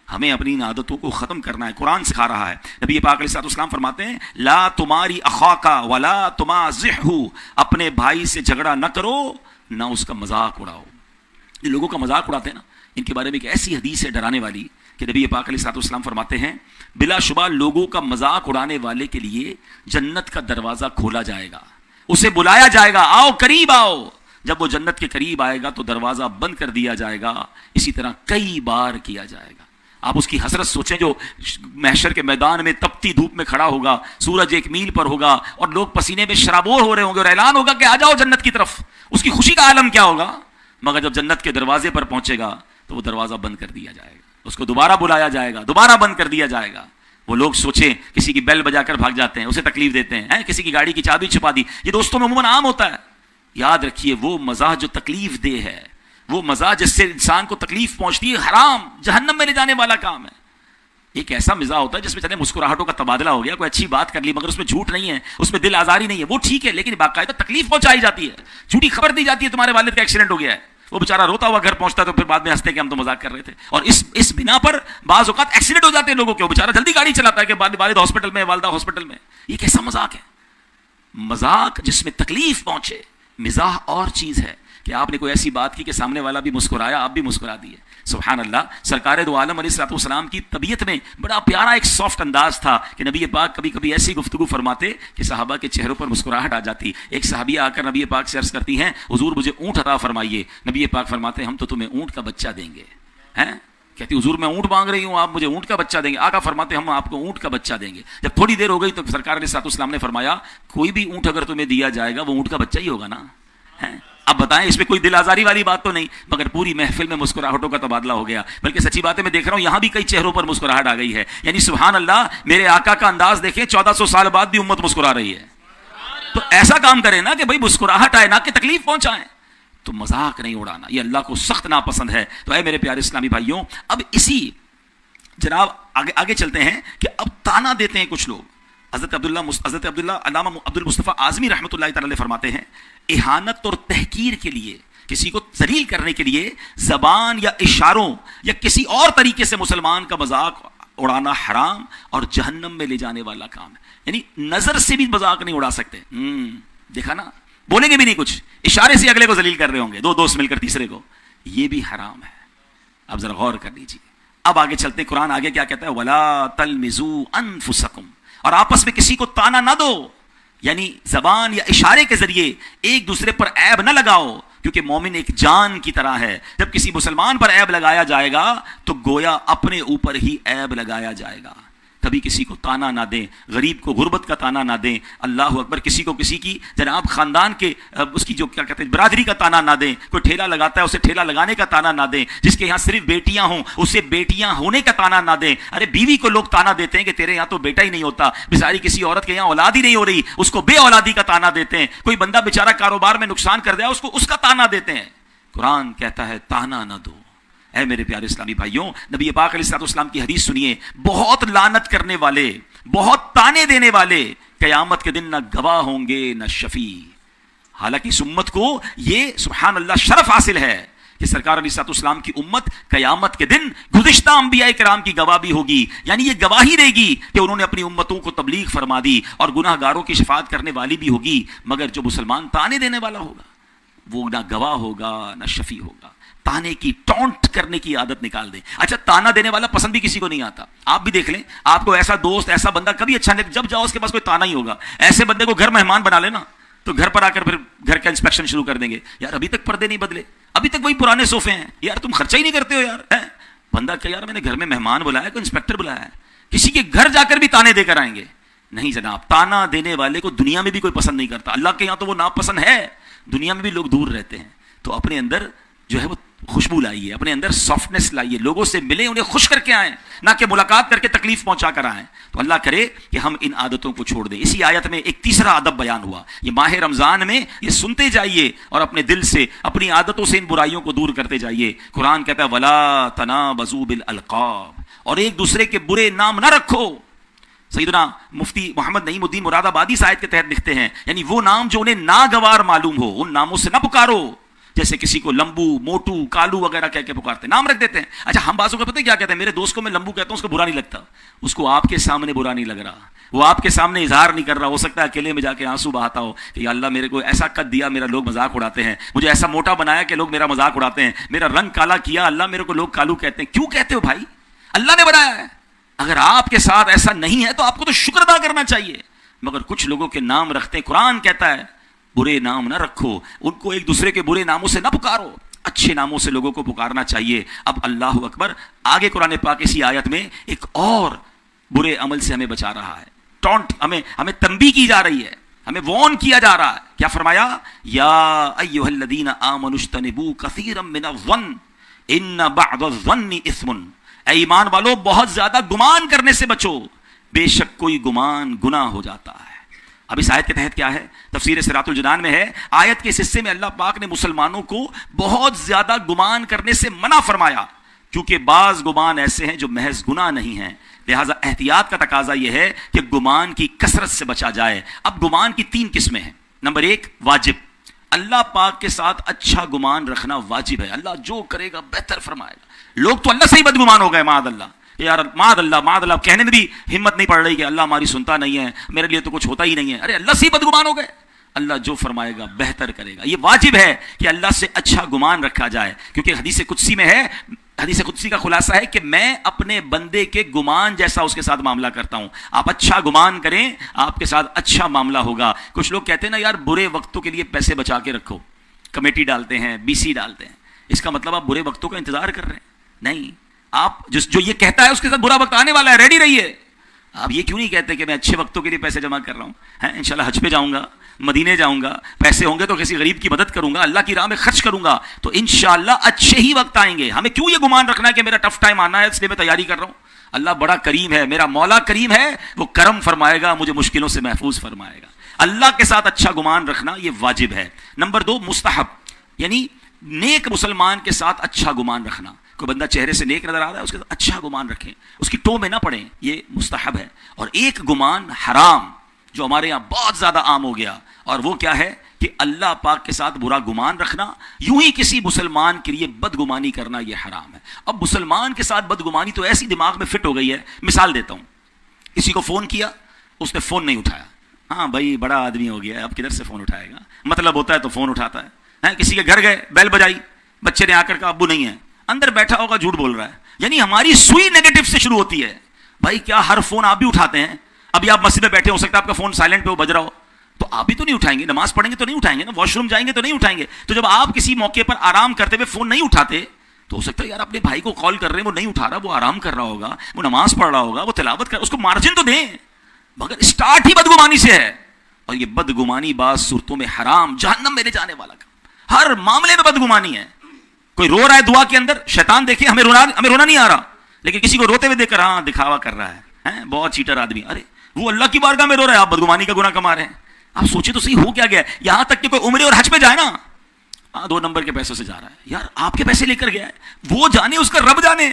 [SPEAKER 2] ہمیں اپنی ان عادتوں کو ختم کرنا ہے. قرآن سکھا رہا ہے. نبی پاک علیہ الصلوۃ والسلام فرماتے ہیں لا تماری اخاک ولا تمازحہ، اپنے بھائی سے جھگڑا نہ کرو، نہ اس کا مذاق اڑاؤ. یہ لوگوں کا مذاق اڑاتے ہیں نا، ان کے بارے میں ایک ایسی حدیث ہے ڈرانے والی کہ نبی پاک علیہ الصلوۃ والسلام فرماتے ہیں بلا شبہ لوگوں کا مذاق اڑانے والے کے لیے جنت کا دروازہ کھولا جائے گا، اسے بلایا جائے گا، آؤ قریب آؤ. جب وہ جنت کے قریب آئے گا تو دروازہ بند کر دیا جائے گا. اسی طرح کئی بار کیا جائے گا. آپ اس کی حسرت سوچیں جو محشر کے میدان میں تپتی دھوپ میں کھڑا ہوگا، سورج 1 میل پر ہوگا اور لوگ پسینے میں شرابور ہو رہے ہوں گے اور اعلان ہوگا کہ آ جاؤ جنت کی طرف. اس کی خوشی کا عالم کیا ہوگا؟ مگر جب جنت کے دروازے پر پہنچے گا تو وہ دروازہ بند کر دیا جائے گا، اس کو دوبارہ بلایا جائے گا، دوبارہ بند کر دیا جائے گا. وہ لوگ سوچیں کسی کی بیل بجا کر بھاگ جاتے ہیں، اسے تکلیف دیتے ہیں، کسی کی گاڑی کی چابی چھپا دی. یہ دوستوں میں عموماً عام ہوتا ہے. یاد رکھیے وہ مزاح جو تکلیف دہ ہے، وہ مزاح جس سے انسان کو تکلیف پہنچتی ہے، حرام، جہنم میں لے جانے والا کام ہے. ایک ایسا مزاح ہوتا ہے جس میں چلے مسکراہٹوں کا تبادلہ ہو گیا، کوئی اچھی بات کر لی مگر اس میں جھوٹ نہیں ہے، اس میں دل آزاری نہیں ہے، وہ ٹھیک ہے. لیکن باقاعدہ تکلیف پہنچائی جاتی ہے، جھوٹی خبر دی جاتی ہے تمہارے والد کا ایکسیڈنٹ ہو گیا ہے، وہ بیچارہ روتا ہوا گھر پہنچتا ہے تو پھر بعد میں ہنستے کہ ہم تو مذاق کر رہے تھے. اور اس بنا پر بعض اوقات ایکسیڈنٹ ہو جاتے ہیں لوگوں کے، وہ بیچارہ جلدی گاڑی چلاتا ہے کہ والد ہاسپٹل میں، والدہ ہاسپٹل میں. یہ کیسا مذاق ہے؟ مذاق جس میں تکلیف پہنچے. مزاح اور چیز ہے کہ آپ نے کوئی ایسی بات کی کہ سامنے والا بھی مسکرایا، آپ بھی مسکرا دیے. سبحان اللہ. سرکار دو عالم علیہ الصلوۃ والسلام کی طبیعت میں بڑا پیارا ایک سافٹ انداز تھا کہ نبی پاک کبھی کبھی ایسی گفتگو فرماتے کہ صحابہ کے چہروں پر مسکراہٹ آ جاتی. ایک صحابیہ آ کر نبی پاک سے عرض کرتی ہیں حضور مجھے اونٹ عطا فرمائیے. نبی پاک فرماتے ہیں ہم تو تمہیں اونٹ کا بچہ دیں گے. کہتی حضور میں اونٹ مانگ رہی ہوں، آپ مجھے اونٹ کا بچہ دیں گے. آقا فرماتے ہم آپ کو اونٹ کا بچہ دیں گے. جب تھوڑی دیر ہو گئی تو سرکار علیہ الصلوۃ والسلام نے فرمایا کوئی بھی اونٹ اگر تمہیں دیا جائے گا وہ اونٹ کا بچہ ہی ہوگا نا. اب بتائیں اس میں کوئی دل آزاری والی بات تو نہیں، مگر پوری محفل میں مسکراہٹوں کا تبادلہ ہو گیا. بلکہ سچی بات ہے میں دیکھ رہا ہوں یہاں بھی کئی چہروں پر مسکراہٹ آ گئی ہے. یعنی سبحان اللہ، میرے آقا کا انداز دیکھیں، 1400 سال بعد بھی امت مسکرا رہی ہے. تو ایسا کام کریں نا کہ بھائی مسکراہٹ آئے، نہ کہ تکلیف پہنچائیں. تو مذاق نہیں اڑانا، یہ اللہ کو سخت ناپسند ہے. تو اے میرے پیارے اسلامی بھائیوں، اب اسی جناب آگے چلتے ہیں کہ اب تانا دیتے ہیں کچھ لوگ. حضرت عبداللہ علامہ عبد المصطفیٰ اعظمی رحمۃ اللہ تعالی علیہ فرماتے ہیں اہانت اور تحقیر کے لیے، کسی کو ذلیل کرنے کے لیے زبان یا اشاروں یا کسی اور طریقے سے مسلمان کا مذاق اڑانا حرام اور جہنم میں لے جانے والا کام ہے. یعنی نظر سے بھی مذاق نہیں اڑا سکتے. دیکھا نا، بولیں گے بھی نہیں کچھ، اشارے سے اگلے کو ذلیل کر رہے ہوں گے، دو دوست مل کر تیسرے کو، یہ بھی حرام ہے. اب ذرا غور کر لیجیے. اب آگے چلتے ہیں، قرآن آگے کیا کہتا ہے؟ وَلَا تَلْمِزُوا أَنفُسَكُمْ، اور آپس میں کسی کو تانا نہ دو. یعنی زبان یا اشارے کے ذریعے ایک دوسرے پر عیب نہ لگاؤ. کیونکہ مومن ایک جان کی طرح ہے. جب کسی مسلمان پر عیب لگایا جائے گا تو گویا اپنے اوپر ہی عیب لگایا جائے گا. کبھی کسی کو تانا نہ دیں, غریب کو غربت کا تانا نہ دیں. اللہ اکبر. کسی کو کسی کی جناب خاندان کے اس کی جو کیا کہتے ہیں برادری کا تانا نہ دیں. کوئی ٹھیلا لگاتا ہے اسے ٹھیلا لگانے کا تانا نہ دیں. جس کے یہاں صرف بیٹیاں ہوں اسے بیٹیاں ہونے کا تانا نہ دیں. ارے بیوی کو لوگ تانا دیتے ہیں کہ تیرے یہاں تو بیٹا ہی نہیں ہوتا, بیچاری کسی عورت کے یہاں اولاد ہی نہیں ہو رہی, اس کو بے اولادی کا تانا دیتے ہیں. کوئی بندہ بیچارہ کاروبار میں نقصان کر دیا اس کو اس کا تانا دیتے ہیں. قرآن کہتا ہے تانا نہ دو. اے میرے پیارے اسلامی بھائیوں, نبی پاک علیہ السلام کی حدیث سنیے. بہت لعنت کرنے والے, بہت تانے دینے والے قیامت کے دن نہ گواہ ہوں گے نہ شفیع. حالانکہ اس امت کو یہ سبحان اللہ شرف حاصل ہے کہ سرکار علیہ السلام کی امت قیامت کے دن گزشتہ انبیاء کرام کی گواہ بھی ہوگی. یعنی یہ گواہی دے گی کہ انہوں نے اپنی امتوں کو تبلیغ فرما دی اور گناہ گاروں کی شفاعت کرنے والی بھی ہوگی. مگر جو مسلمان تانے دینے والا ہوگا وہ نہ گواہ ہوگا نہ شفیع ہوگا. تانے کی ٹونٹ کرنے کی عادت نکال دیں. اچھا تانا دینے والا پسند بھی کسی کو نہیں آتا. آپ بھی دیکھ لیں, آپ کو ایسا دوست ایسا بندہ کبھی اچھا نہیں, جب جاؤ اس کے پاس کوئی تانا ہی ہوگا. ایسے بندے کو گھر مہمان بنا لینا تو گھر پر آ کر پھر گھر کا انسپیکشن شروع کر دیں گے. یار ابھی تک پردے نہیں بدلے, ابھی تک وہی پرانے صوفے ہیں, یار تم خرچہ ہی نہیں کرتے ہو یار. بندہ کہ یار میں نے گھر میں مہمان بلایا, کوئی انسپیکٹر بلایا ہے, کسی کے گھر جا کر بھی تانے دے کر آئیں گے. نہیں جناب, تانا دینے والے کو دنیا میں بھی کوئی پسند نہیں کرتا. اللہ کے یہاں تو وہ ناپسند ہے, دنیا میں بھی لوگ دور رہتے ہیں. تو اپنے اندر جو ہے وہ خوشبو لائیے, اپنے اندر سافٹنس لائیے, لوگوں سے ملیں, انہیں خوش کر کے آئیں, نہ کہ ملاقات کر کے تکلیف پہنچا کر آئیں. تو اللہ کرے کہ ہم ان عادتوں کو چھوڑ دیں. اسی آیت میں ایک تیسرا ادب بیان ہوا. یہ ماہ رمضان میں یہ سنتے جائیے اور اپنے دل سے اپنی عادتوں سے ان برائیوں کو دور کرتے جائیے. قرآن کہتا ہے ولا تنابزوا بالالقاب, اور ایک دوسرے کے برے نام نہ رکھو. سیدنا مفتی محمد نعیم الدین مراد آبادی اس آیت کے تحت لکھتے ہیں, یعنی وہ نام جو انہیں ناگوار معلوم ہو ان ناموں سے نہ پکارو. جیسے کسی کو لمبو, موٹو, کالو وغیرہ کہہ کے پکارتے ہیں, نام رکھ دیتے ہیں. اچھا ہم بازوں کو پتہ ہے کیا کہتے ہیں, میرے دوست کو میں لمبو کہتا ہوں, اس کو برا نہیں لگتا, اس کو آپ کے سامنے برا نہیں لگ رہا, وہ آپ کے سامنے اظہار نہیں کر رہا. ہو سکتا ہے اکیلے میں جا کے آنسو بہاتا ہو کہ یا اللہ میرے کو ایسا قد دیا میرا لوگ مذاق اڑاتے ہیں, مجھے ایسا موٹا بنایا کہ لوگ میرا مذاق اڑاتے ہیں, میرا رنگ کالا کیا اللہ میرے کو لوگ کالو کہتے ہیں. کیوں کہتے ہو بھائی, اللہ نے بنایا ہے. اگر آپ کے ساتھ ایسا نہیں ہے تو آپ کو تو شکر ادا کرنا چاہیے. مگر کچھ لوگوں کے نام رکھتے ہیں. قرآن کہتا ہے برے نام نہ رکھو, ان کو ایک دوسرے کے برے ناموں سے نہ پکارو, اچھے ناموں سے لوگوں کو پکارنا چاہیے. اب اللہ اکبر, آگے قرآن پاک اسی آیت میں ایک اور برے عمل سے ہمیں بچا رہا ہے. ٹونٹ, ہمیں تنبیہ کی جا رہی ہے, ہمیں وارن کیا جا رہا ہے. کیا فرمایا, یا ایھا الذین آمنوا اجتنبوا کثیرا من الظن ان بعض الظن اثم. اے ایمان والو بہت زیادہ گمان کرنے سے بچو, بے شک کوئی گمان گناہ ہو جاتا ہے. اب اس آیت کے تحت کیا ہے, تفسیر صراط الجنان میں ہے, آیت کے اس حصے میں اللہ پاک نے مسلمانوں کو بہت زیادہ گمان کرنے سے منع فرمایا, کیونکہ بعض گمان ایسے ہیں جو محض گناہ نہیں ہیں. لہٰذا احتیاط کا تقاضا یہ ہے کہ گمان کی کثرت سے بچا جائے. اب گمان کی 3 قسمیں ہیں. نمبر 1 واجب, اللہ پاک کے ساتھ اچھا گمان رکھنا واجب ہے. اللہ جو کرے گا بہتر فرمائے گا. لوگ تو اللہ سے ہی بدگمان ہو گئے معاذ اللہ, یار معاذ اللہ کہنے میں بھی ہمت نہیں پڑ رہی کہ اللہ ہماری سنتا نہیں ہے, میرے لیے تو کچھ ہوتا ہی نہیں ہے. ارے اللہ سے ہی بدگمان ہو گئے. اللہ جو فرمائے گا بہتر کرے گا. یہ واجب ہے کہ اللہ سے اچھا گمان رکھا جائے, کیونکہ حدیث قدسی میں ہے, حدیث قدسی کا خلاصہ ہے کہ میں اپنے بندے کے گمان جیسا اس کے ساتھ معاملہ کرتا ہوں. آپ اچھا گمان کریں, آپ کے ساتھ اچھا معاملہ ہوگا. کچھ لوگ کہتے ہیں نا یار برے وقتوں کے لیے پیسے بچا کے رکھو, کمیٹی ڈالتے ہیں, BC ڈالتے ہیں. اس کا مطلب آپ برے وقتوں کا انتظار کر رہے ہیں. نہیں, آپ جو یہ کہتا ہے اس کے ساتھ برا وقت آنے والا ہے, ریڈی رہیے. آپ یہ کیوں نہیں کہتے کہ میں اچھے وقتوں کے لیے پیسے جمع کر رہا ہوں, انشاءاللہ حج پہ جاؤں گا, مدینے جاؤں گا, پیسے ہوں گے تو کسی غریب کی مدد کروں گا, اللہ کی راہ میں خرچ کروں گا, تو انشاءاللہ اچھے ہی وقت آئیں گے. ہمیں کیوں یہ گمان رکھنا ہے کہ میرا ٹف ٹائم آنا ہے اس لیے میں تیاری کر رہا ہوں. اللہ بڑا کریم ہے, میرا مولا کریم ہے, وہ کرم فرمائے گا, مجھے مشکلوں سے محفوظ فرمائے گا. اللہ کے ساتھ اچھا گمان رکھنا یہ واجب ہے. نمبر 2 مستحب, یعنی نیک مسلمان کے ساتھ اچھا گمان رکھنا. کوئی بندہ چہرے سے نیک نظر آ رہا ہے, اس کے ساتھ اچھا گمان رکھیں, اس کی ٹو میں نہ پڑیں, یہ مستحب ہے. اور ایک گمان حرام جو ہمارے یہاں بہت زیادہ عام ہو گیا, اور وہ کیا ہے کہ اللہ پاک کے ساتھ برا گمان رکھنا, یوں ہی کسی مسلمان کے لیے بدگمانی کرنا, یہ حرام ہے. اب مسلمان کے ساتھ بدگمانی تو ایسی دماغ میں فٹ ہو گئی ہے. مثال دیتا ہوں, کسی کو فون کیا, اس نے فون نہیں اٹھایا, ہاں بھائی بڑا آدمی ہو گیا ہے, اب کدھر سے فون اٹھائے گا, مطلب ہوتا ہے تو فون اٹھاتا ہے. کسی کے گھر گئے, بیل بجائی, بچے نے آ کر کہا ابو نہیں ہے, اندر بیٹھا ہوگا جھوٹ بول رہا ہے. یعنی ہماری سوئی نیگیٹو سے شروع ہوتی ہے. بھائی کیا ہر فون آپ بھی اٹھاتے ہیں؟ ابھی آپ مسجد میں بیٹھے, ہو سکتا ہے آپ کا فون سائلنٹ پہ ہو, بج رہا ہو, تو آپ بھی تو نہیں اٹھائیں گے, نماز پڑھیں گے تو نہیں اٹھائیں گے نا, واش روم جائیں گے تو نہیں اٹھائیں گے. تو جب آپ کسی موقع پر آرام کرتے ہوئے فون نہیں اٹھاتے تو ہو سکتا ہے یار اپنے بھائی کو کال کر رہے ہیں, وہ نہیں اٹھا رہا, وہ آرام کر رہا ہوگا, وہ نماز پڑھ رہا ہوگا, وہ تلاوت کر, اس کو مارجن تو دیں. مگر اسٹارٹ ہی بدگمانی سے ہے, اور یہ بدگمانی بعض صورتوں میں حرام, جہنم میں لے جانے والا کام. ہر معاملے میں بدگمانی ہے. کوئی رو رہا ہے دعا کے اندر, شیطان دیکھے ہمیں رونا نہیں آ رہا, لیکن کسی کو روتے ہوئے دیکھ کر ہاں دکھاوا کر رہا ہے, بہت چیٹر آدمی. ارے وہ اللہ کی بارگاہ میں رو رہا ہے, آپ بدگمانی کا گناہ کما رہے ہیں. آپ سوچے تو صحیح ہو کیا گیا, یہاں تک کہ کوئی عمرے اور حج پہ جائے نا, 2 نمبر کے پیسوں سے جا رہا ہے. یار آپ کے پیسے لے کر گیا ہے, وہ جانے, اس کا رب جانے.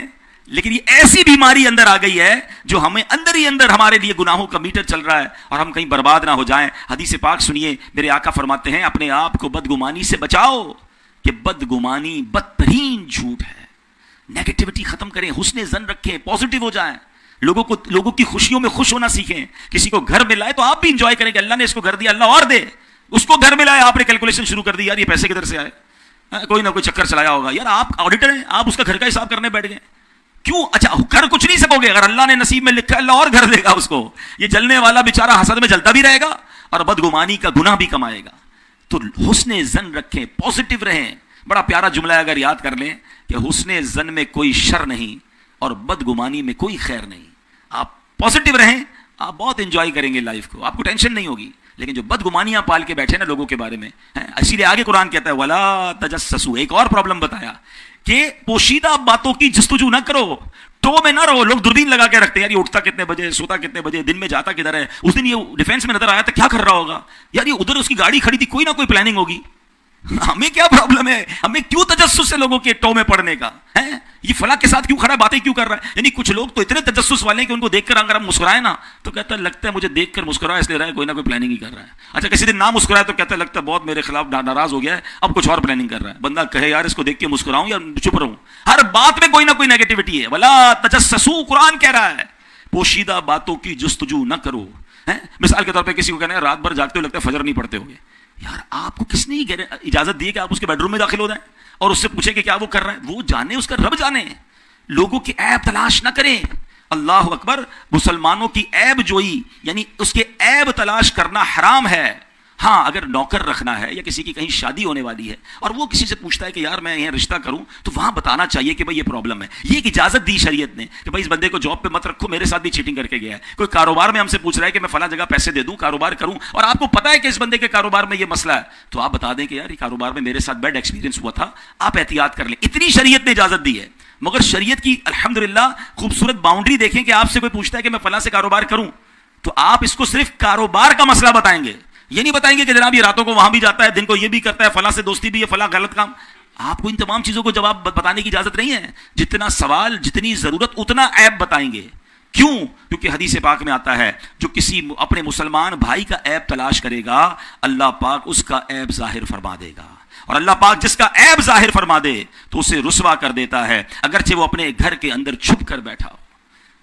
[SPEAKER 2] لیکن یہ ایسی بیماری اندر آ گئی ہے جو ہمیں اندر ہی اندر ہمارے لیے گناہوں کا میٹر چل رہا ہے, اور ہم کہیں برباد نہ ہو جائیں. حدیث پاک سنیے, میرے آقا فرماتے ہیں اپنے آپ کو بدگمانی سے بچاؤ, کہ بدگمانی بدترین جھوٹ ہے. نیگیٹیوٹی ختم کریں, حسن ظن رکھیں, پازیٹیو ہو جائیں, لوگوں کی خوشیوں میں خوش ہونا سیکھیں. کسی کو گھر میں لائے تو آپ بھی انجوائے کریں کہ اللہ نے اس کو گھر دیا, اللہ اور دے. اس کو گھر میں لائے, آپ نے کیلکولیشن شروع کر دی, یار یہ پیسے کدھر سے آئے, کوئی نہ کوئی چکر چلایا ہوگا. یار آپ آڈیٹر ہیں, آپ اس کا گھر کا حساب کرنے بیٹھ گئے کیوں؟ اچھا کر کچھ نہیں سکو گے, اگر اللہ نے نصیب میں لکھا اللہ اور گھر دے گا اس کو. یہ جلنے والا بیچارہ حسد میں جلتا بھی رہے گا اور بدگمانی کا گناہ بھی کمائے گا. تو حسن ظن رکھیں, پازیٹیو رہیں. بڑا پیارا جملہ ہے, اگر یاد کر لیں کہ حسن ظن میں کوئی شر نہیں اور بدگمانی میں کوئی خیر نہیں. آپ پازیٹیو رہیں, آپ بہت انجوائے کریں گے لائف کو, آپ کو ٹینشن نہیں ہوگی. لیکن جو بدگمانیاں پال کے بیٹھے نا لوگوں کے بارے میں, اسی لیے آگے قرآن کہتا ہے ولا تجسسوا. ایک اور پرابلم بتایا کہ پوشیدہ باتوں کی جستجو نہ کرو, ٹو میں نہ رہو. لوگ دوربین لگا کے رکھتے ہیں, یار یہ اٹھتا کتنے بجے, سوتا کتنے بجے, دن میں جاتا کدھر ہے, اس دن یہ ڈیفینس میں نظر آیا تھا, کیا کر رہا ہوگا, یار یہ ادھر اس کی گاڑی کھڑی تھی, کوئی نہ کوئی پلاننگ ہوگی. ہمیں کیا پرابلم ہے, ہمیں کیوں تجسس سے لوگوں کے ٹو میں پڑنے کا ہے, یہ فلاں کے ساتھ کیوں کھڑا ہے, باتیں کیوں کر رہا ہے. یعنی کچھ لوگ تو اتنے تجسس والے ہیں کہ ان کو دیکھ کر اگر ہم مسکرائیں نا تو کہتا ہے لگتا ہے مجھے دیکھ کر مسکرا اس لیے رہا ہے, کوئی نہ کوئی پلاننگ ہی کر رہا ہے. اچھا کسی دن نہ مسکرائے تو کہتا ہے لگتا ہے بہت میرے خلاف ناراض ہو گیا ہے, اب کچھ اور پلاننگ کر رہا ہے. بندہ کہے یار اس کو دیکھ کے مسکراؤں یا چپ رہوں, ہر بات میں کوئی نہ کوئی نیگیٹیوٹی ہے. ولا تجسسوا, قرآن کہہ رہا ہے پوشیدہ باتوں کی جستجو نہ کرو. مثال کے طور پہ کسی کو کہنا ہے رات بھر جاگتے ہوئے لگتا ہے فجر نہیں پڑھتے ہوگے. یار آپ کو کس نے اجازت دی کہ آپ اس کے بیڈ روم میں داخل ہو جائیں اور اس سے پوچھیں کہ کیا وہ کر رہا ہے؟ وہ جانے, اس کا رب جانے. لوگوں کی عیب تلاش نہ کریں. اللہ اکبر. مسلمانوں کی عیب جوئی یعنی اس کے عیب تلاش کرنا حرام ہے. ہاں اگر نوکر رکھنا ہے یا کسی کی کہیں شادی ہونے والی ہے اور وہ کسی سے پوچھتا ہے کہ یار میں یہاں رشتہ کروں, تو وہاں بتانا چاہیے کہ بھائی یہ پرابلم ہے. یہ ایک اجازت دی شریعت نے کہ بھائی اس بندے کو جاب پہ مت رکھو, میرے ساتھ بھی چیٹنگ کر کے گیا ہے. کوئی کاروبار میں ہم سے پوچھ رہا ہے کہ میں فلاں جگہ پیسے دے دوں, کاروبار کروں, اور آپ کو پتا ہے کہ اس بندے کے کاروبار میں یہ مسئلہ ہے, تو آپ بتا دیں کہ یار یہ کاروبار میں میرے ساتھ بیڈ ایکسپیرینس ہوا تھا, آپ احتیاط کر لیں. اتنی شریعت نے اجازت دی ہے. مگر شریعت کی الحمدللہ خوبصورت باؤنڈری دیکھیں کہ آپ سے کوئی پوچھتا ہے کہ میں فلاں سے کاروبار کروں, تو آپ اس کو صرف کاروبار کا مسئلہ بتائیں گے. یہ نہیں بتائیں گے کہ جناب یہ راتوں کو وہاں بھی جاتا ہے, دن کو یہ بھی کرتا ہے, فلاں سے دوستی بھی ہے, فلاں غلط کام. آپ کو ان تمام چیزوں کو جواب بتانے کی اجازت نہیں ہے. جتنا سوال, جتنی ضرورت, اتنا عیب بتائیں گے. کیوں؟ کیونکہ حدیث پاک میں آتا ہے جو کسی اپنے مسلمان بھائی کا عیب تلاش کرے گا اللہ پاک اس کا عیب ظاہر فرما دے گا, اور اللہ پاک جس کا عیب ظاہر فرما دے تو اسے رسوا کر دیتا ہے, اگرچہ وہ اپنے گھر کے اندر چھپ کر بیٹھا ہو.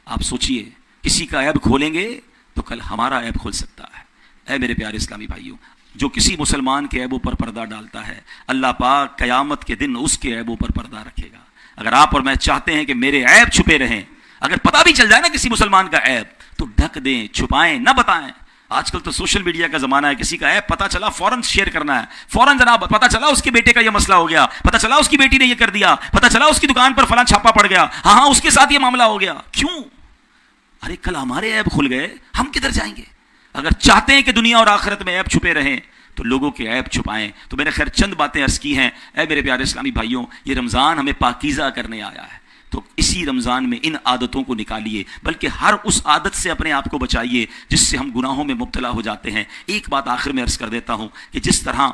[SPEAKER 2] آپ سوچئے کسی کا عیب کھولیں گے تو کل ہمارا عیب کھل سکتا ہے. اے میرے پیارے اسلامی بھائیوں, جو کسی مسلمان کے عیبوں پر پردہ ڈالتا ہے اللہ پاک قیامت کے دن اس کے عیبوں پر پردہ رکھے گا. اگر آپ اور میں چاہتے ہیں کہ میرے عیب چھپے رہیں, اگر پتہ بھی چل جائے نا کسی مسلمان کا عیب, تو ڈھک دیں, چھپائیں, نہ بتائیں. آج کل تو سوشل میڈیا کا زمانہ ہے, کسی کا عیب پتہ چلا فوراً شیئر کرنا ہے, فوراً جناب پتہ چلا اس کے بیٹے کا یہ مسئلہ ہو گیا, پتہ چلا اس کی بیٹی نے یہ کر دیا, پتہ چلا اس کی دکان پر فلاں چھاپا پڑ گیا, ہاں اس کے ساتھ یہ معاملہ ہو گیا. کیوں؟ ارے کل ہمارے عیب کھل گئے, ہم کدھر جائیں گے؟ اگر چاہتے ہیں کہ دنیا اور آخرت میں عیب چھپے رہیں تو لوگوں کے عیب چھپائیں. تو میں نے خیر چند باتیں عرض کی ہیں. اے میرے پیارے اسلامی بھائیوں, یہ رمضان ہمیں پاکیزہ کرنے آیا ہے, تو اسی رمضان میں ان عادتوں کو نکالیے, بلکہ ہر اس عادت سے اپنے آپ کو بچائیے جس سے ہم گناہوں میں مبتلا ہو جاتے ہیں. ایک بات آخر میں عرض کر دیتا ہوں کہ جس طرح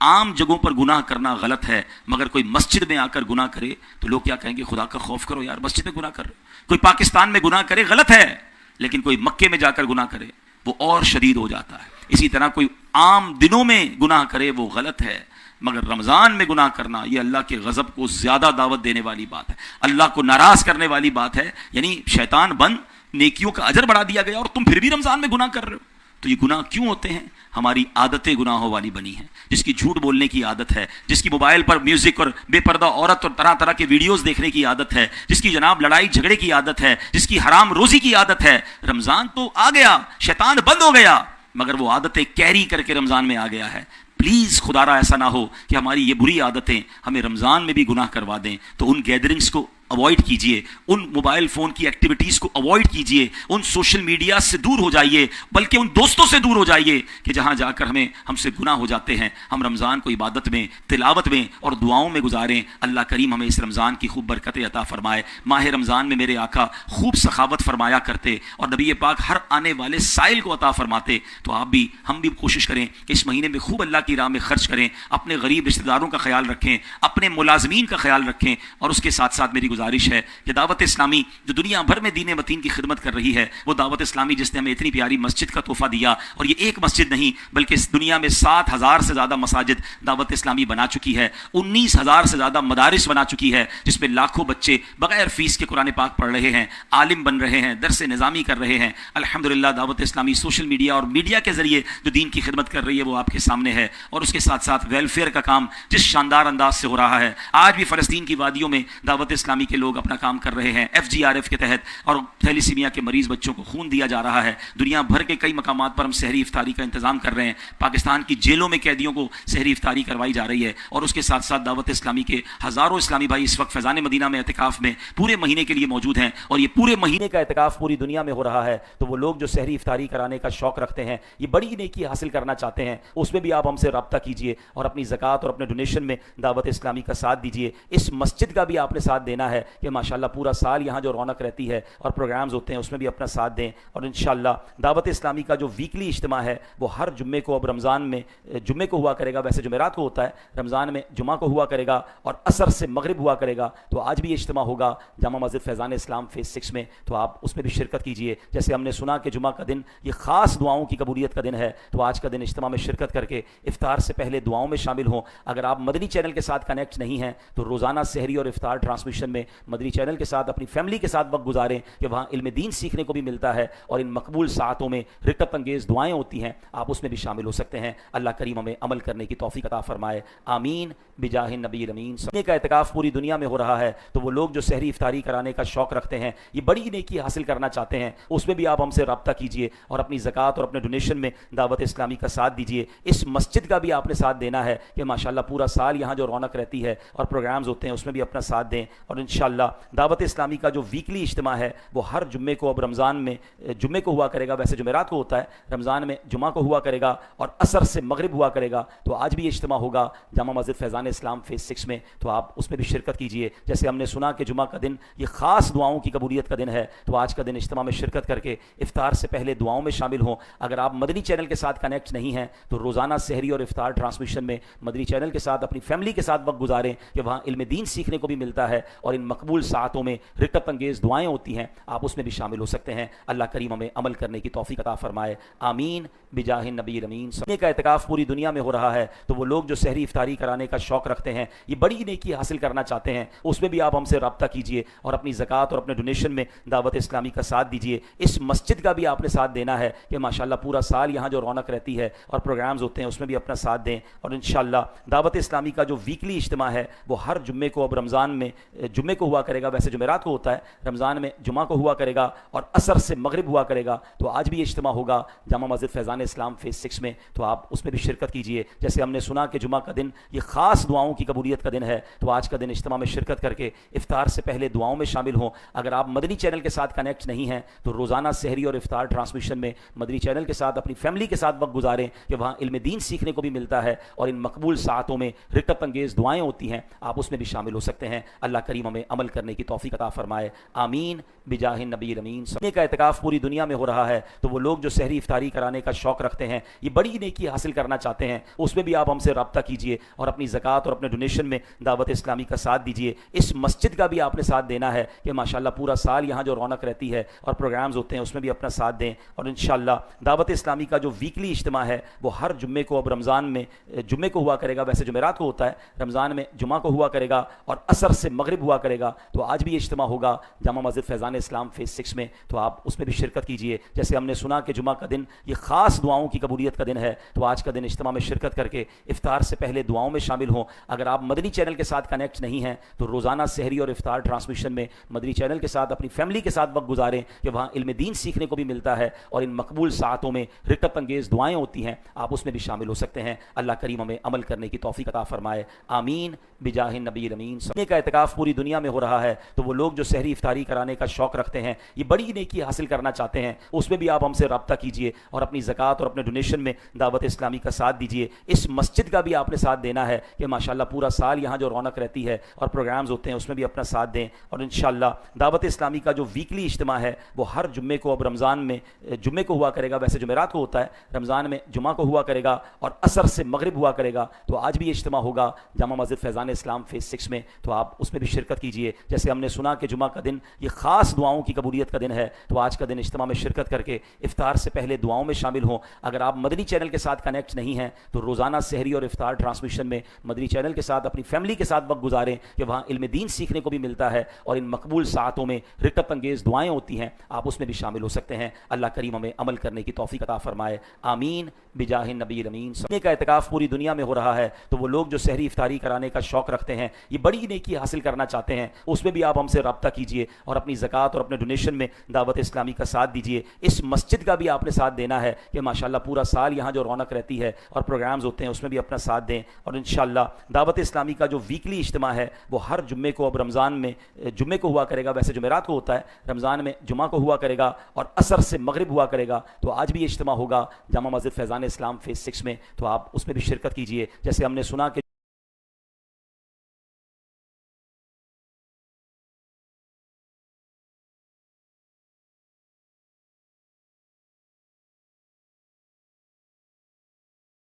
[SPEAKER 2] عام جگہوں پر گناہ کرنا غلط ہے, مگر کوئی مسجد میں آ کر گناہ کرے تو لوگ کیا کہیں گے, خدا کا خوف کرو یار, مسجد میں گناہ کر رہے. کوئی پاکستان میں گناہ کرے غلط ہے, لیکن کوئی مکے میں جا کر گناہ کرے وہ اور شدید ہو جاتا ہے. اسی طرح کوئی عام دنوں میں گناہ کرے وہ غلط ہے, مگر رمضان میں گناہ کرنا یہ اللہ کے غضب کو زیادہ دعوت دینے والی بات ہے, اللہ کو ناراض کرنے والی بات ہے. یعنی شیطان بند, نیکیوں کا اجر بڑھا دیا گیا اور تم پھر بھی رمضان میں گناہ کر رہے ہو. تو یہ گناہ کیوں ہوتے ہیں؟ ہماری عادتیں گناہوں والی بنی ہیں. جس کی جھوٹ بولنے کی عادت ہے, جس کی موبائل پر میوزک اور بے پردہ عورت اور طرح طرح کے ویڈیوز دیکھنے کی عادت ہے, جس کی جناب لڑائی جھگڑے کی عادت ہے, جس کی حرام روزی کی عادت ہے, رمضان تو آ گیا, شیطان بند ہو گیا, مگر وہ عادتیں کیری کر کے رمضان میں آ گیا ہے. پلیز خدارا ایسا نہ ہو کہ ہماری یہ بری عادتیں ہمیں رمضان میں بھی گناہ کروا دیں. تو ان گیدرنگز کو اوائڈ کیجئے, ان موبائل فون کی ایکٹیویٹیز کو اوائڈ کیجئے, ان سوشل میڈیا سے دور ہو جائیے, بلکہ ان دوستوں سے دور ہو جائیے کہ جہاں جا کر ہم سے گناہ ہو جاتے ہیں. ہم رمضان کو عبادت میں, تلاوت میں اور دعاؤں میں گزاریں. اللہ کریم ہمیں اس رمضان کی خوب برکتیں عطا فرمائے. ماہ رمضان میں میرے آقا خوب سخاوت فرمایا کرتے اور نبی پاک ہر آنے والے سائل کو عطا فرماتے. تو ہم بھی کوشش کریں کہ اس مہینے میں خوب اللہ کی راہ میں خرچ کریں, اپنے غریب رشتہ داروں کا خیال رکھیں, اپنے ملازمین کا خیال رکھیں. اور اس کے ساتھ ساتھ میری گزارش ہے کہ دعوت اسلامی جو دنیا بھر میں دین متین کی خدمت کر رہی ہے, وہ دعوت اسلامی جس نے ہمیں اتنی پیاری مسجد کا تحفہ دیا, اور یہ ایک مسجد نہیں بلکہ اس دنیا میں 7,000 سے زیادہ مساجد دعوت اسلامی بنا چکی ہے, 19,000 سے زیادہ مدارس بنا چکی ہے, جس میں لاکھوں بچے بغیر فیس کے قرآن پاک پڑھ رہے ہیں, عالم بن رہے ہیں, درس نظامی کر رہے ہیں. الحمدللہ دعوت اسلامی سوشل میڈیا اور میڈیا کے ذریعے جو دین کی خدمت کر رہی ہے وہ آپ کے سامنے ہے. اور اس کے ساتھ ساتھ ویلفیئر کا کام جس شاندار انداز سے ہو رہا ہے, آج بھی فلسطین کی وادیوں میں دعوت اسلامی کے لوگ اپنا کام کر رہے ہیں FGRF کے تحت, اور تھیلیسیمیا کے مریض بچوں کو خون دیا جا رہا ہے. دنیا بھر کے کئی مقامات پر ہم سحری افطاری کا انتظام کر رہے ہیں. پاکستان کی جیلوں میں قیدیوں کو سحری افطاری کروائی جا رہی ہے. اور اس کے ساتھ ساتھ دعوت اسلامی کے ہزاروں اسلامی بھائی اس وقت فیضان مدینہ میں اعتکاف میں پورے مہینے کے لیے موجود ہیں, اور یہ پورے مہینے کا اعتکاف پوری دنیا میں ہو رہا ہے. تو وہ لوگ جو سحری افطاری کرانے کا شوق رکھتے ہیں, یہ بڑی نیکی حاصل کرنا چاہتے ہیں, اس میں بھی آپ ہم سے رابطہ کیجئے اور اپنی زکوٰۃ اور اپنے ڈونیشن میں دعوت اسلامی کا ساتھ دیجئے. اس مسجد کا بھی آپ نے ساتھ دینا ہے کہ ماشاءاللہ پورا سال یہاں جو رونق رہتی ہے اور پروگرامز ہوتے ہیں اس میں بھی اپنا ساتھ دیں. اور انشاءاللہ دعوت اسلامی کا جو ویکلی اجتماع ہے وہ ہر جمعے کو اب رمضان میں جمعے کو ہوا کرے گا, ویسے جمعرات کو ہوتا ہے, رمضان میں جمعہ کو ہوا کرے گا اور عصر سے مغرب ہوا کرے گا. تو آج بھی اجتماع ہوگا جامع مسجد فیضان اسلام فیز 6 میں, تو آپ اس میں بھی شرکت کیجئے. جیسے ہم نے سنا کہ جمعہ کا دن یہ خاص دعاؤں کی قبولیت کا دن ہے, تو آج کا دن اجتماع میں شرکت کر کے افطار سے پہلے دعاؤں میں شامل ہوں. اگر آپ مدنی چینل کے ساتھ کنیکٹ نہیں ہیں تو روزانہ سحری اور افطار ٹرانسمیشن میں مدنی چینل کے ساتھ اپنی فیملی کے ساتھ وقت گزاریں کہ وہاں علم دین سیکھنے کو بھی ملتا ہے, اور ان مقبول ساعتوں میں رکعت انگیز دعائیں ہوتی ہیں, آپ اس میں بھی شامل ہو سکتے ہیں. اللہ کریم ہمیں عمل کرنے کی توفیق عطا فرمائے, آمین بجاہ نبی الامین. سنے کا اعتکاف پوری دنیا میں ہو رہا ہے, تو وہ لوگ جو سحری افطاری کرانے کا شوق رکھتے ہیں, یہ بڑی نیکی حاصل کرنا چاہتے ہیں, اس میں بھی آپ ہم سے رابطہ کیجئے اور اپنی زکوٰۃ اور اپنے ڈونیشن میں دعوت اسلامی کا ساتھ دیجئے. اس مسجد کا بھی آپ نے ساتھ دینا ہے کہ ماشاءاللہ پورا سال یہاں جو رونق رہتی ہے اور پروگرامز ہوتے ہیں اس میں بھی اپنا ساتھ دیں. اور انشاءاللہ دعوت اسلامی کا جو ویکلی اجتماع ہے وہ ہر جمعے کو اب رمضان میں جمعے کو ہوا کرے گا, ویسے جمعرات کو ہوتا ہے, رمضان میں جمعہ کو ہوا کرے گا اور عصر سے مغرب ہوا کرے گا. تو آج بھی اجتماع ہوگا جامع مسجد فیضان اسلام فیز 6 میں, تو آپ اس میں بھی شرکت کیجئے. جیسے ہم نے سنا کہ جمعہ کا دن یہ خاص دعاؤں کی قبولیت کا دن ہے, تو آج کا دن اجتماع میں شرکت کر کے افطار سے پہلے دعاؤں میں شامل ہوں. اگر آپ مدنی چینل کے ساتھ کنیکٹ نہیں ہیں تو روزانہ سحری اور افطار ٹرانسمیشن میں مدنی چینل کے ساتھ اپنی فیملی کے ساتھ وقت گزاریں کہ وہاں علم دین سیکھنے کو بھی ملتا ہے, اور ان مقبول ساعتوں میں رکعت انگیز دعائیں ہوتی ہیں, آپ اس میں بھی شامل ہو سکتے ہیں. اللہ کریم ہمیں عمل کرنے کی توفیق عطا فرمائے, آمین بجاہ نبی الامین. سنے کا اعتکاف پوری دنیا میں ہو رہا ہے, تو وہ لوگ جو سحری افطاری کرانے کا شوق رکھتے ہیں, یہ بڑی نیکی حاصل کرنا چاہتے ہیں, اس میں بھی آپ ہم سے رابطہ کیجئے اور اپنی زکوٰۃ اور اپنے ڈونیشن میں دعوت اسلامی کا ساتھ دیجئے. اس مسجد کا بھی آپ نے ساتھ دینا ہے کہ ماشاءاللہ پورا سال یہاں جو رونق رہتی ہے اور پروگرامز ہوتے ہیں اس میں بھی اپنا ساتھ دیں. اور انشاءاللہ دعوت اسلامی کا جو ویکلی اجتماع ہے وہ ہر جمعے کو اب رمضان میں جمعے کو ہوا کرے گا, ویسے جمعرات کو ہوتا ہے, رمضان میں جمعہ کو ہوا کرے گا اور عصر سے مغرب ہوا کرے گا. تو آج بھی اجتماع ہوگا جامع مسجد فیضان اسلام فیز 6 میں, تو آپ اس میں بھی شرکت کیجئے. جیسے ہم نے سنا کہ جمعہ کا دن یہ خاص دعاؤں کی قبولیت کا دن ہے, تو آج کا دن اجتماع میں شرکت کر کے افطار سے پہلے دعاؤں میں شامل ہوں. اگر آپ مدنی چینل کے ساتھ کنیکٹ نہیں ہیں تو روزانہ سحری اور افطار ٹرانسمیشن میں مدنی چینل کے ساتھ اپنی فیملی کے ساتھ وقت گزاریں کہ وہاں علم دین سیکھنے کو بھی ملتا ہے, اور ان مقبول ساعتوں میں رکعت انگیز دعائیں ہوتی ہیں, آپ اس میں بھی شامل ہو سکتے ہیں. اللہ کریم ہمیں عمل کرنے کی توفیق عطا فرمائے, آمین بجاہ نبی الامین. سنے کا اعتکاف پوری دنیا میں ہو رہا ہے, تو وہ لوگ جو سحری افطاری کرانے کا شوق رکھتے ہیں, یہ بڑی نیکی حاصل کرنا چاہتے ہیں, اس میں بھی آپ ہم سے رابطہ کیجئے اور اپنی زکوٰۃ اور اپنے ڈونیشن میں دعوت اسلامی کا ساتھ دیجئے. اس مسجد کا بھی آپ نے ساتھ دینا ہے کہ ماشاءاللہ پورا سال یہاں جو رونق رہتی ہے اور پروگرامز ہوتے ہیں اس میں بھی اپنا ساتھ دیں. اور انشاءاللہ دعوت اسلامی کا جو ویکلی اجتماع ہے وہ ہر جمعے کو اب رمضان میں جمعے کو ہوا کرے گا, ویسے جمعرات کو ہوتا ہے, رمضان میں جمعہ کو ہوا کرے گا اور عصر سے مغرب ہوا کرے گا تو آج بھی یہ اجتماع ہوگا جامع مسجد فیضان اسلام فیز 6 میں, تو آپ اس میں بھی شرکت کیجئے. جیسے ہم نے سنا کہ جمعہ کا دن یہ خاص دعاؤں کی قبولیت کا دن ہے, تو آج کا دن اجتماع میں شرکت کر کے افطار سے پہلے دعاؤں میں شامل ہوں. اگر آپ مدنی چینل کے ساتھ کنیکٹ نہیں ہیں تو روزانہ سحری اور افطار ٹرانسمیشن میں مدنی چینل کے ساتھ اپنی فیملی کے ساتھ وقت گزاریں کہ وہاں علم دین سیکھنے کو بھی ملتا ہے, اور ان مقبول ساعتوں میں رکعت انگیز دعائیں ہوتی ہیں, آپ اس میں بھی شامل ہو سکتے ہیں. اللہ کریم ہمیں عمل کرنے کی توفیق عطا فرمائے, آمین بجاہ نبی الامین. سنے کا اعتکاف پوری دنیا میں ہو رہا ہے, تو وہ لوگ جو سحری افطاری کرانے کا شوق رکھتے ہیں, یہ بڑی نیکی حاصل کرنا چاہتے ہیں, اس میں بھی آپ ہم سے رابطہ کیجئے اور اپنی زکوٰۃ اور اپنے ڈونیشن میں دعوت اسلامی کا ساتھ دیجئے. اس مسجد کا بھی آپ نے ساتھ دینا ہے کہ ماشاءاللہ پورا سال یہاں جو رونق رہتی ہے اور پروگرامز ہوتے ہیں اس میں بھی اپنا ساتھ دیں. اور انشاءاللہ دعوت اسلامی کا جو ویکلی اجتماع ہے وہ ہر جمعے کو, اب رمضان میں جمعے کو ہوا کرے گا, ویسے جمعرات کو ہوتا ہے, رمضان میں جمعہ کو ہوا کرے گا اور عصر سے مغرب ہوا کرے گا. تو آج بھی یہ اجتماع ہوگا جامع مسجد فیضان اسلام فیز 6 میں, تو آپ اس میں بھی شرکت کیجئے. جیسے ہم نے سنا کہ جمعہ کا دن یہ خاص دعاؤں کی قبولیت کا دن ہے, تو آج کا دن اجتماع میں شرکت کر کے افطار سے پہلے دعاؤں میں شامل ہوں. اگر آپ مدنی چینل کے ساتھ کنیکٹ نہیں ہیں تو روزانہ سحری اور افطار ٹرانسمیشن میں مدنی چینل کے ساتھ اپنی فیملی کے ساتھ وقت گزاریں کہ وہاں علم دین سیکھنے کو بھی ملتا ہے, اور ان مقبول ساعتوں میں رکعت انگیز دعائیں ہوتی ہیں, آپ اس میں بھی شامل ہو سکتے ہیں. اللہ کریم ہمیں عمل کرنے کی توفیق عطا فرمائے, آمین بجاہ نبی الامین. سنے کا اعتکاف پوری دنیا میں ہو رہا ہے, تو وہ لوگ جو سحری افطاری کرانے کا شوق رکھتے ہیں, یہ بڑی نیکی حاصل کرنا چاہتے ہیں, اس میں بھی آپ ہم سے رابطہ کیجئے اور اپنی زکوٰۃ اور اپنے ڈونیشن میں دعوت اسلامی کا ساتھ دیجئے. اس مسجد کا بھی آپ نے ساتھ دینا ہے کہ ماشاءاللہ پورا سال یہاں جو رونق رہتی ہے اور پروگرامز ہوتے ہیں اس میں بھی اپنا ساتھ دیں. اور انشاءاللہ دعوت اسلامی کا جو ویکلی اجتماع ہے وہ ہر جمعے کو, اب رمضان میں جمعے کو ہوا کرے گا, ویسے جمعرات کو ہوتا ہے, رمضان میں جمعہ کو ہوا کرے گا اور عصر سے مغرب ہوا کرے گا. تو آج بھی یہ اجتماع ہوگا جامع مسجد فیضان اسلام فیز 6 میں, تو آپ اس میں بھی شرکت کیجئے. جیسے ہم نے سنا کہ